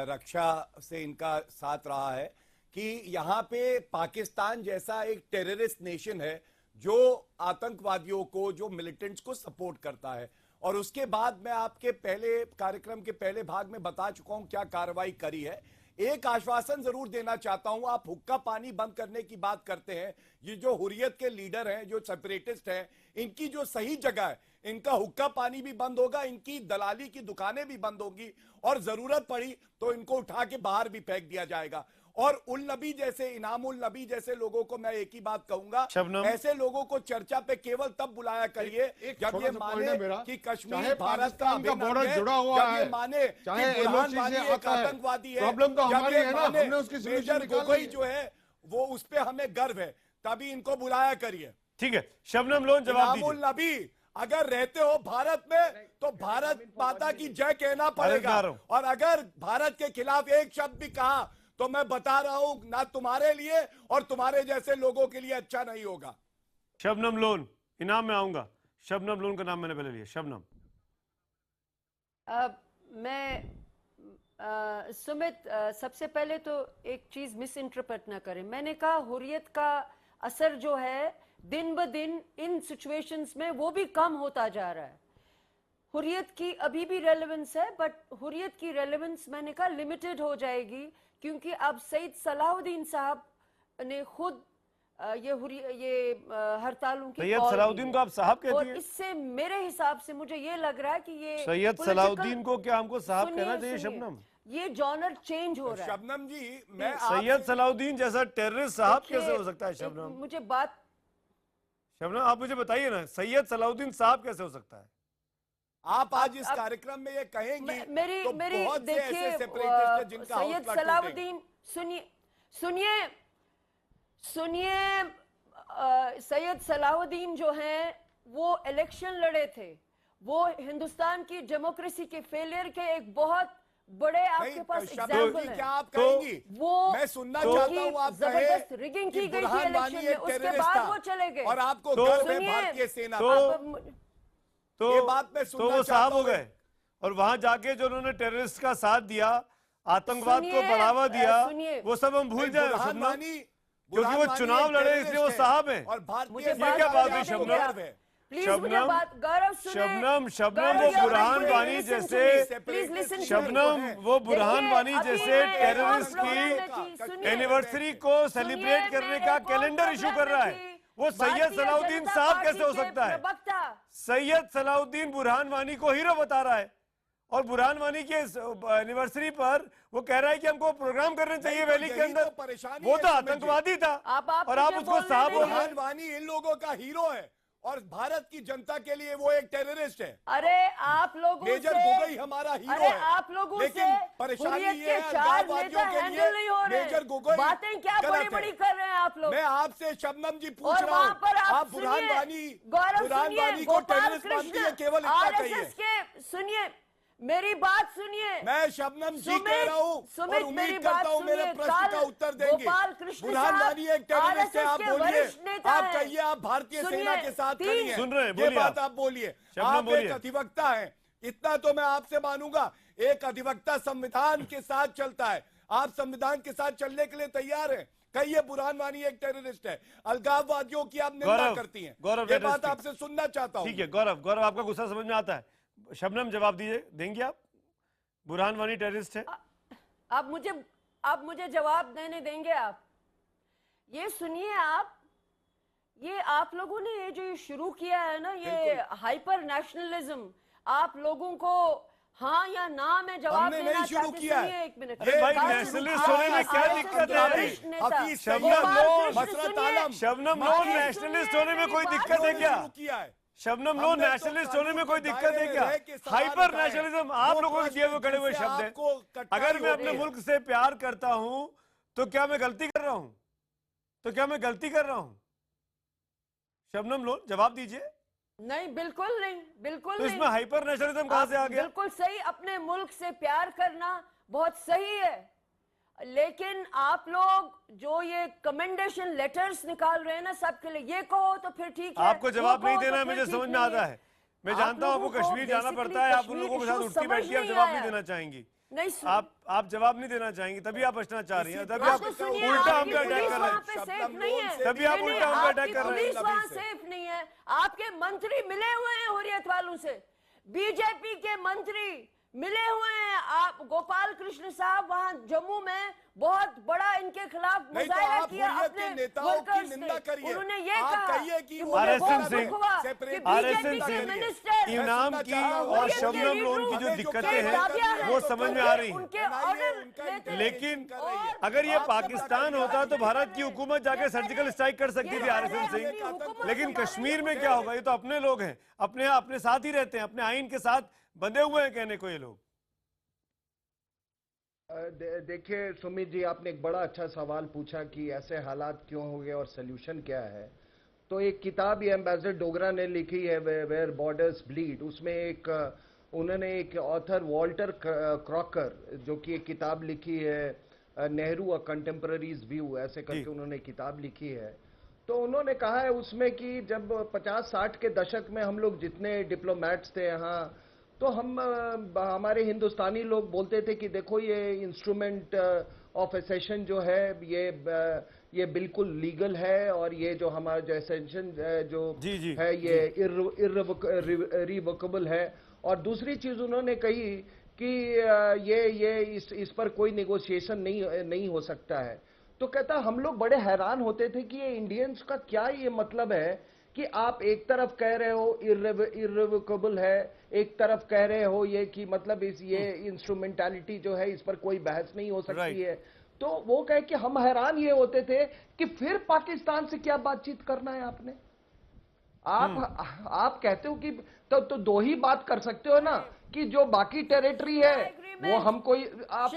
S10: रक्षा से इनका साथ रहा है कि यहाँ पे पाकिस्तान जैसा एक टेररिस्ट नेशन है जो आतंकवादियों को, जो मिलिटेंट्स को सपोर्ट करता है। और उसके बाद मैं आपके पहले कार्यक्रम के पहले भाग में बता चुका हूं क्या कार्रवाई करी है। एक आश्वासन जरूर देना चाहता हूं, आप हुक्का पानी बंद करने की बात करते हैं, ये जो हुर्रियत के लीडर हैं, जो सेपरेटिस्ट हैं, इनकी जो सही जगह है, इनका हुक्का पानी भी बंद होगा, इनकी दलाली की दुकानें भी बंद होंगी और जरूरत पड़ी तो इनको उठा के बाहर भी फेंक दिया जाएगा। और उल नबी जैसे, इनामुल नबी जैसे लोगों को मैं एक ही बात कहूंगा, ऐसे लोगों को चर्चा पे केवल तब बुलाया करिए जब ये माने कि कश्मीर भारत का
S8: बॉर्डर जुड़ा हुआ है,
S10: माने
S8: चाहे
S10: बुरहान वानी एक आतंकवादी है,
S8: प्रॉब्लम तो हमारी है ना, हमने उसकी
S10: मेजर गोगोई जो है वो उस पे हमें गर्व है, तभी इनको बुलाया करिए।
S1: ठीक है, शबनम लोन जवाब दीजिए।
S10: इनामुल नबी अगर रहते हो भारत में तो भारत माता की जय कहना पड़ेगा, और अगर भारत के खिलाफ एक शब्द भी कहा तो मैं बता रहा हूं ना तुम्हारे लिए और तुम्हारे जैसे लोगों के लिए अच्छा नहीं होगा।
S1: शबनम लोन, इनाम में आऊंगा। शबनम लोन का नाम मैंने पहले लिया। शबनम,
S9: सुमित, सबसे पहले तो एक चीज मिस इंटरप्रेट ना करें। मैंने कहा हुर्रियत का असर जो है दिन ब दिन इन सिचुएशंस में वो भी कम होता जा रहा है। हुर्रियत की अभी भी रेलेवेंस है, बट हुर्रियत की रेलेवेंस मैंने कहा लिमिटेड हो जाएगी, क्योंकि अब सईद सलाहुद्दीन साहब ने खुद ये हड़तालों की
S1: सैयद सलाहुद्दीन को आप साहब कहती
S9: और
S1: हैं?
S9: इससे मेरे हिसाब से मुझे ये लग रहा है कि ये
S1: सैयद सलाहुद्दीन को क्या हमको साहब कहना चाहिए? शबनम,
S9: ये जॉनर चेंज हो रहा है।
S10: शबनम जी, मैं
S1: सैयद सलाहुद्दीन जैसा टेररिस्ट साहब कैसे हो सकता है? शबनम,
S9: मुझे बात,
S1: शबनम आप मुझे बताइए ना, सैयद सलाहुद्दीन साहब कैसे हो सकता है?
S10: आप आज इस कार्यक्रम में ये कहेंगी
S9: मेरी
S10: तो
S9: मेरी
S10: बहुत से
S9: देखिए,
S10: ऐसे सेपरेटिस्ट हैं जिनका
S9: सैयद
S10: हौसला
S9: सलाहुद्दीन, सुनिए सैयद सलाहुद्दीन जो हैं वो इलेक्शन लड़े थे, वो हिंदुस्तान की डेमोक्रेसी के फेलियर के एक बहुत बड़े आपके पास एग्जाम्पल है।
S10: क्या आप कहेंगी?
S9: वो
S10: मैं सुनना चाहता हूँ आप
S9: जबरदस्त रिगिंग की गई थी इलेक्शन में, उसके बाद वो चले गए
S10: और आपको गर्व है भारतीय सेना
S1: तो
S10: ये बात मैं
S1: तो वो साहब हो गए, और वहां जाके जो उन्होंने टेररिस्ट का साथ दिया, आतंकवाद को बढ़ावा दिया, वो सब हम भूल जाए क्योंकि वो चुनाव लड़े इसलिए वो साहब हैं।
S10: और भारतीय
S1: ये क्या बात है शबनम? शबनम वो बुरहान वानी जैसे, शबनम वो बुरहान वानी जैसे टेररिस्ट की एनिवर्सरी को सेलिब्रेट करने का कैलेंडर इशू कर रहा है, वो सैयद सलाहुद्दीन साहब कैसे हो सकता है? सैयद सलाहुद्दीन बुरहान वानी को हीरो बता रहा है, और बुरहान वानी के एनिवर्सरी पर वो कह रहा है कि हमको प्रोग्राम करने चाहिए वैली के अंदर। वो तो आतंकवादी था और आप उसको साहब।
S10: बुरहान वानी इन लोगों का हीरो है और भारत की जनता के लिए वो एक टेररिस्ट है।
S9: अरे आप लोगों
S10: मेजर गोगोई हमारा हीरो है,
S9: आप लोगों
S10: लेकिन परेशानी ये है अलगाववादियों के लिए मेजर गोगोई
S9: बातें क्या बड़ी कर रहे हैं आप लोग?
S10: मैं आपसे शबनम जी पूछ रहा हूँ, आप बुरहान वानी को टेररिस्ट मानती है? केवल इतना कहिए।
S9: सुनिए मेरी बात, सुनिए।
S10: मैं शबनम जी कह रहा हूँ और उम्मीद करता हूँ मेरे प्रश्न का उत्तर देंगे। बुरहान वानी एक टेररिस्ट है, आप बोलिए, आप कहिए आप भारतीय सेना के साथ खड़ी हैं,
S1: सुन रहे हैं,
S10: ये बात आप बोलिए। आप एक अधिवक्ता हैं, इतना तो मैं आपसे मानूंगा, एक अधिवक्ता संविधान के साथ चलता है, आप संविधान के साथ चलने के लिए तैयार हैं? कहिए बुरहान वानी एक टेररिस्ट है, अलगाववादियों की आप निंदा करती हैं, ये बात आपसे सुनना चाहता हूँ।
S1: ठीक है गौरव, आपका गुस्सा समझ में आता है। शबनम जवाब दीजिए, देंगे आप? बुरहान वानी टेररिस्ट है?
S9: आप मुझे जवाब देने देंगे? आप ये सुनिए, आप लोगों ने ये जो शुरू किया है ना, ये हाइपर नेशनलिज्म, आप लोगों को हाँ या ना में जवाब देना चाहते हैं। एक मिनट,
S1: अरे भाई नेशनलिस्ट होने में क्या दिक्कत है? शबनम लोन नेशनलिस्ट होने में कोई दिक्कत है क्या? शबनम लोन नेशनलिस्ट होने में कोई दिक्कत है क्या? हाइपर नेशनलिज्म आप लोगों के दिए हुए खड़े हुए शब्द है। अगर मैं अपने मुल्क से प्यार करता हूं तो क्या मैं गलती कर रहा हूं? शबनम लोन जवाब दीजिए।
S9: नहीं, बिल्कुल नहीं।
S1: तो इसमें हाइपर नेशनलिज्म कहां से आ गया?
S9: बिल्कुल सही, अपने मुल्क से प्यार करना बहुत सही है, लेकिन आप लोग जो ये कमेंडेशन लेटर्स निकाल रहे हैं ना सबके लिए, ये कहो तो फिर ठीक है।
S1: आपको जवाब नहीं देना है, मुझे समझ में आता है। मैं जानता हूँ आपको कश्मीर जाना पड़ता है, आप उन लोगों के साथ उठती बैठती, आप जवाब नहीं देना चाहेंगी। आप जवाब नहीं देना चाहेंगे, तभी आप बचना चाह रही हैं, तभी आप उल्टा हम पे अटैक कर रहे हैं, तभी आप उल्टा हम पे अटैक कर रहे हैं।
S9: वहाँ सेफ नहीं है। आपके मंत्री मिले हुए हैं हुर्रियत वालों से, बीजेपी के मंत्री मिले हुए हैं। आप गोपाल कृष्ण साहब वहां जम्मू में बहुत बड़ा इनके खिलाफ
S10: नहीं तो
S9: मुजाहरा
S10: आप
S9: किया
S10: हुर्रियत
S9: अपने
S10: के नेताओं की
S9: वर्कर्स
S10: निंदा
S9: से।
S10: करिए।
S9: उन्होंने ये
S10: आप
S9: कहा
S10: कहिए कि
S9: कि
S10: वो
S9: मुझे
S1: RSN
S9: बहुत
S1: सिंह,
S9: दुख हुआ कि
S10: सेपरेट
S1: RSN
S9: बीजेपी के
S1: सिंह,
S9: मिनिस्टर
S1: इनाम की और शबनम लोन की जो दिक्कतें हैं वो समझ में आ रही हैं,
S9: उनके ऑर्डर
S1: लेकिन अगर ये पाकिस्तान होता तो भारत की हुकूमत जाके सर्जिकल स्ट्राइक कर सकती थी RSN सिंह। लेकिन कश्मीर में क्या होगा? ये तो अपने लोग हैं, अपने साथ ही रहते हैं, अपने आइन के साथ बंधे हुए हैं कहने को ये लोग।
S12: देखिए सुमित जी, आपने एक बड़ा अच्छा सवाल पूछा कि ऐसे हालात क्यों हो गए और सल्यूशन क्या है। तो एक किताब ये एम्बेसडर डोगरा ने लिखी है, वेयर बॉर्डर्स ब्लीड। उसमें उन्होंने एक ऑथर वॉल्टर क्रॉकर जो कि एक किताब लिखी है नेहरू अ कंटेम्पररीज व्यू, ऐसे करके उन्होंने किताब लिखी है। तो उन्होंने कहा है उसमें कि जब 50-60 के दशक में हम लोग जितने डिप्लोमेट्स थे यहाँ, तो हमारे हिंदुस्तानी लोग बोलते थे कि देखो ये इंस्ट्रूमेंट ऑफ एसेशन जो है ये बिल्कुल लीगल है, और ये जो हमारा जो एसेशन जो है ये इररिवोकेबल है। और दूसरी चीज उन्होंने कही कि ये इस पर कोई नेगोशिएशन नहीं हो सकता है। तो कहता हम लोग बड़े हैरान होते थे कि ये इंडियंस का क्या ये मतलब है कि आप एक तरफ कह रहे हो इररिवोकेबल है, एक तरफ कह रहे हो ये कि मतलब ये इंस्ट्रूमेंटालिटी जो है इस पर कोई बहस नहीं हो सकती है। तो वो कहे कि हम हैरान ये होते थे कि फिर पाकिस्तान से क्या बातचीत करना है आपने। आप कहते हो कि तो दो ही बात कर सकते हो ना, कि जो बाकी टेरिटरी है वो हमको आप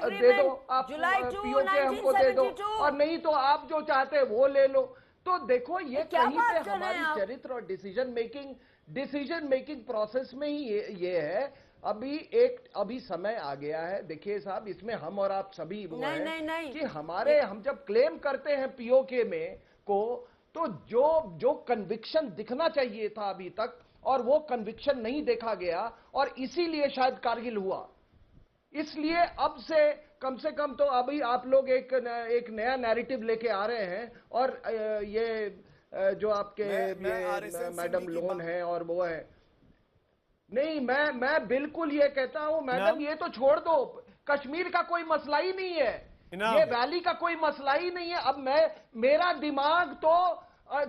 S12: दे दो, आप पीओके हमको दे दो, और नहीं तो आप जो चाहते हैं वो ले लो। तो देखो ये कहीं पे हमारी चरित्र और डिसीजन मेकिंग प्रोसेस में ही ये है। अभी समय आ गया है। देखिए साहब, इसमें हम और आप सभी वो हैं कि हम जब क्लेम करते हैं पीओके में तो जो कन्विक्शन दिखना चाहिए था अभी तक, और वो कन्विक्शन नहीं देखा गया, और इसीलिए शायद कारगिल हुआ। इसलिए अब से कम तो अभी आप लोग एक नया नैरेटिव लेके आ रहे हैं, और ये जो आपके मैडम लोन है और वो है, नहीं मैं बिल्कुल ये कहता हूं मैडम, ये तो छोड़ दो, कश्मीर का कोई मसला ही नहीं है, ये वैली का कोई मसला ही नहीं है। अब मेरा दिमाग तो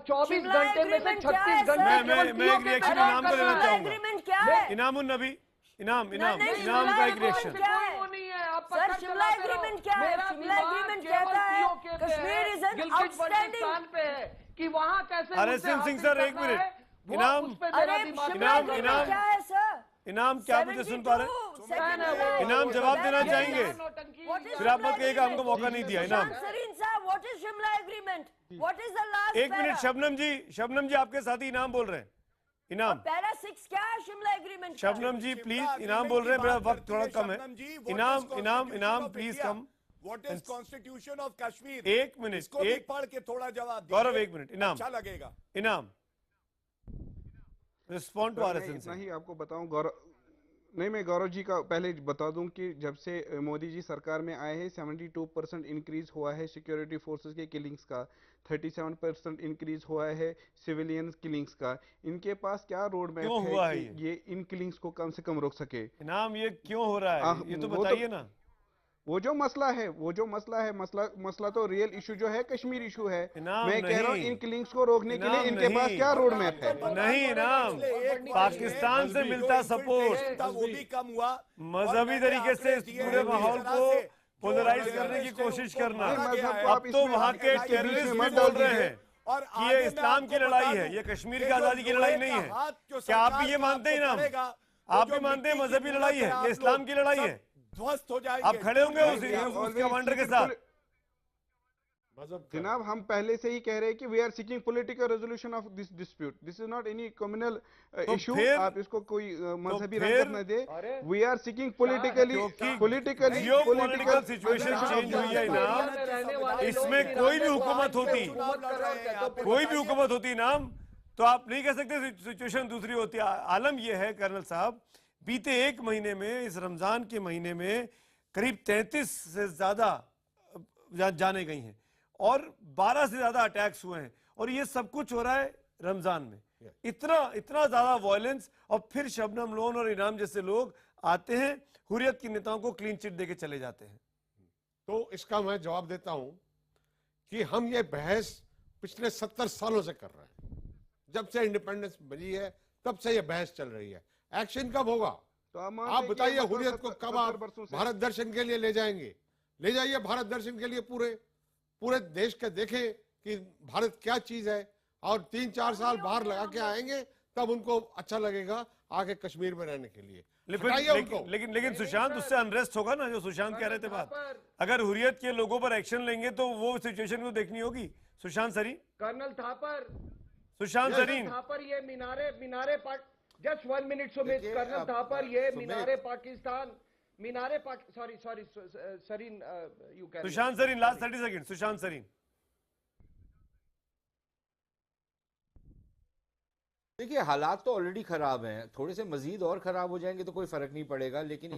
S12: 24 घंटे में से 36 घंटे
S1: मैं एक रिएक्शन इनाम को देना चाहूंगा। इनामुन नबी, इनाम का एक रिएक्शन।
S9: सर, शिमला एग्रीमेंट क्या है? शिमला एग्रीमेंट कहता है कश्मीर इज एन आउटस्टैंडिंग
S12: पे है कि वहां कैसे।
S1: RSN सिंह सर, एक मिनट। इनाम
S9: क्या है सर?
S1: इनाम क्या मुझे सुन पा रहे? इनाम जवाब देना चाहेंगे? फिर आप मत कहिएगा हमको मौका नहीं दिया। इनाम
S9: what is Shimla agreement? What is the last?
S1: एक मिनट, शबनम जी आपके साथ ही इनाम बोल रहे हैं। इनाम
S9: पैरा 6 क्या है शिमला एग्रीमेंट?
S1: शबनम जी प्लीज, इनाम बोल रहे हैं, मेरा वक्त थोड़ा कम है। इनाम please come.
S10: What is constitution of Kashmir?
S1: एक मिनट,
S10: एक पढ़ के थोड़ा जवाब दीजिए।
S1: गौरव एक मिनट, इनाम
S10: अच्छा लगेगा।
S1: इनाम रिस्पॉन्ड टू RSN से।
S11: नहीं आपको बताऊं मैं गौरव जी का पहले बता दूं कि जब से मोदी जी सरकार में आए हैं 72% इंक्रीज हुआ है सिक्योरिटी फोर्सेस के किलिंग्स का, 37% इंक्रीज हुआ है सिविलियन किलिंग्स का। इनके पास क्या रोड मैप है कि ये इन किलिंग्स को कम से कम रोक सके?
S1: इनाम ये क्यों हो रहा है ये तो बताइए ना।
S11: वो जो मसला है मसला तो रियल इशू जो है कश्मीर इशू है। मैं कह रहा हूँ इन किलिंग्स को रोकने के लिए इनके पास क्या रोड मैप है?
S1: नहीं इनाम, पाकिस्तान से मिलता सपोर्ट
S10: वो भी कम हुआ,
S1: मजहबी तरीके से इस पूरे माहौल को पोलराइज करने की कोशिश करना। अब तो वहाँ के टेररिस्ट भी बोल रहे हैं कि ये इस्लाम की लड़ाई है, ये कश्मीर की आजादी की लड़ाई नहीं है। क्या आप भी ये मानते हैं इनाम? आप भी मानते हैं मजहबी लड़ाई है, ये इस्लाम की लड़ाई है?
S10: ध्वस्त हो जाएंगे।
S1: आप खड़े होंगे उस कमांडर के साथ?
S11: जनाब हम पहले से ही कह रहे हैं कि we are seeking political resolution of this dispute, this is not any communal issue. आप इसको कोई मजहबी रंगत न दे। We are seeking politically
S1: situation change हुई है ना, इसमें कोई भी हुकूमत होती नाम, तो आप नहीं कह सकते सिचुएशन दूसरी होती। आलम यह है कर्नल साहब, बीते एक महीने में, इस रमजान के महीने में करीब 33 से ज्यादा जाने गई हैं और 12 से ज्यादा अटैक्स हुए हैं, और ये सब कुछ हो रहा है रमजान में। इतना ज्यादा वायलेंस, और फिर शबनम लोन और इनाम जैसे लोग आते हैं, हुर्रियत के नेताओं को क्लीन चिट देके चले जाते हैं।
S8: तो इसका मैं जवाब देता हूं कि हम ये बहस पिछले 70 सालों से कर रहे हैं। जब से इंडिपेंडेंस मिली है तब से ये बहस चल रही है। एक्शन कब होगा?
S11: तो
S8: आप बताइए, हुर्रियत को कब आप भारत दर्शन के लिए ले जाएंगे? ले जाइए भारत दर्शन के लिए पूरे देश के देखें कि भारत क्या चीज है, और 3-4 साल बाहर लगा के आएंगे तब उनको अच्छा लगेगा आके कश्मीर में रहने के लिए।
S1: लेकिन सुशांत, उससे अनरेस्ट होगा ना, जो सुशांत कह रहे थे बात। अगर हुर्रियत के लोगों पर एक्शन लेंगे तो वो सिचुएशन को देखनी होगी। सुशांत सरीन,
S12: कर्नल थापर,
S1: सुशांत सरीन,
S12: थापर, ये मीनारे just 1 minute Sumit, colonel Thapar, ये मीनारे Pakistan, sorry Sareen, you can.
S1: Sushant Sareen, last 30 second. Sushant Sareen,
S13: देखिए, हालात तो ऑलरेडी खराब हैं, थोड़े से मजीद और खराब हो जाएंगे तो कोई फर्क नहीं पड़ेगा, लेकिन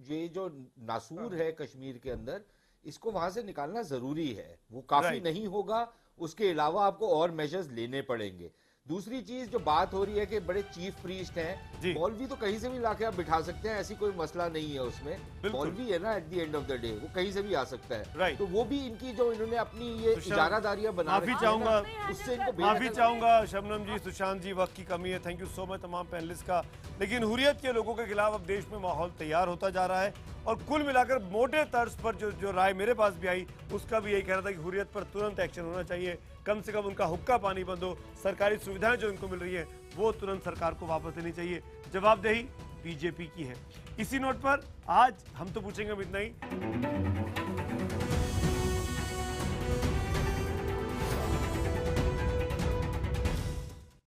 S13: ये जो नासूर है कश्मीर के अंदर, इसको वहां से निकालना जरूरी है। वो काफी नहीं होगा, उसके अलावा आपको और मेजर्स लेने पड़ेंगे। दूसरी चीज जो बात हो रही है कि बड़े चीफ प्रीस्ट हैं, मौलवी तो कहीं से भी लाके आप बिठा सकते हैं, ऐसी कोई मसला नहीं है उसमें। मौलवी है ना, at the end of the day वो कहीं से भी आ सकता है। तो वो भी इनकी जो इन्होंने अपनी ये इजारादारियां बना,
S1: माफी चाहूंगा,
S13: उससे इनको
S1: माफी चाहूंगा शबनम जी, सुशांत जी, वक्त की कमी है। थैंक यू सो मच तमाम पैनलिस्ट का। लेकिन हुर्रियत के लोगों के खिलाफ अब देश में माहौल तैयार होता जा रहा है, और कुल मिलाकर मोटे तर्ज पर जो राय मेरे पास भी आई, उसका भी यही कहना था कि हुर्रियत पर तुरंत एक्शन होना चाहिए। कम से कम उनका हुक्का पानी बंद हो, सरकारी सुविधाएं जो उनको मिल रही है वो तुरंत सरकार को वापस लेनी चाहिए। जवाबदेही बीजेपी की है। इसी नोट पर आज हम तो पूछेंगे अब इतना ही।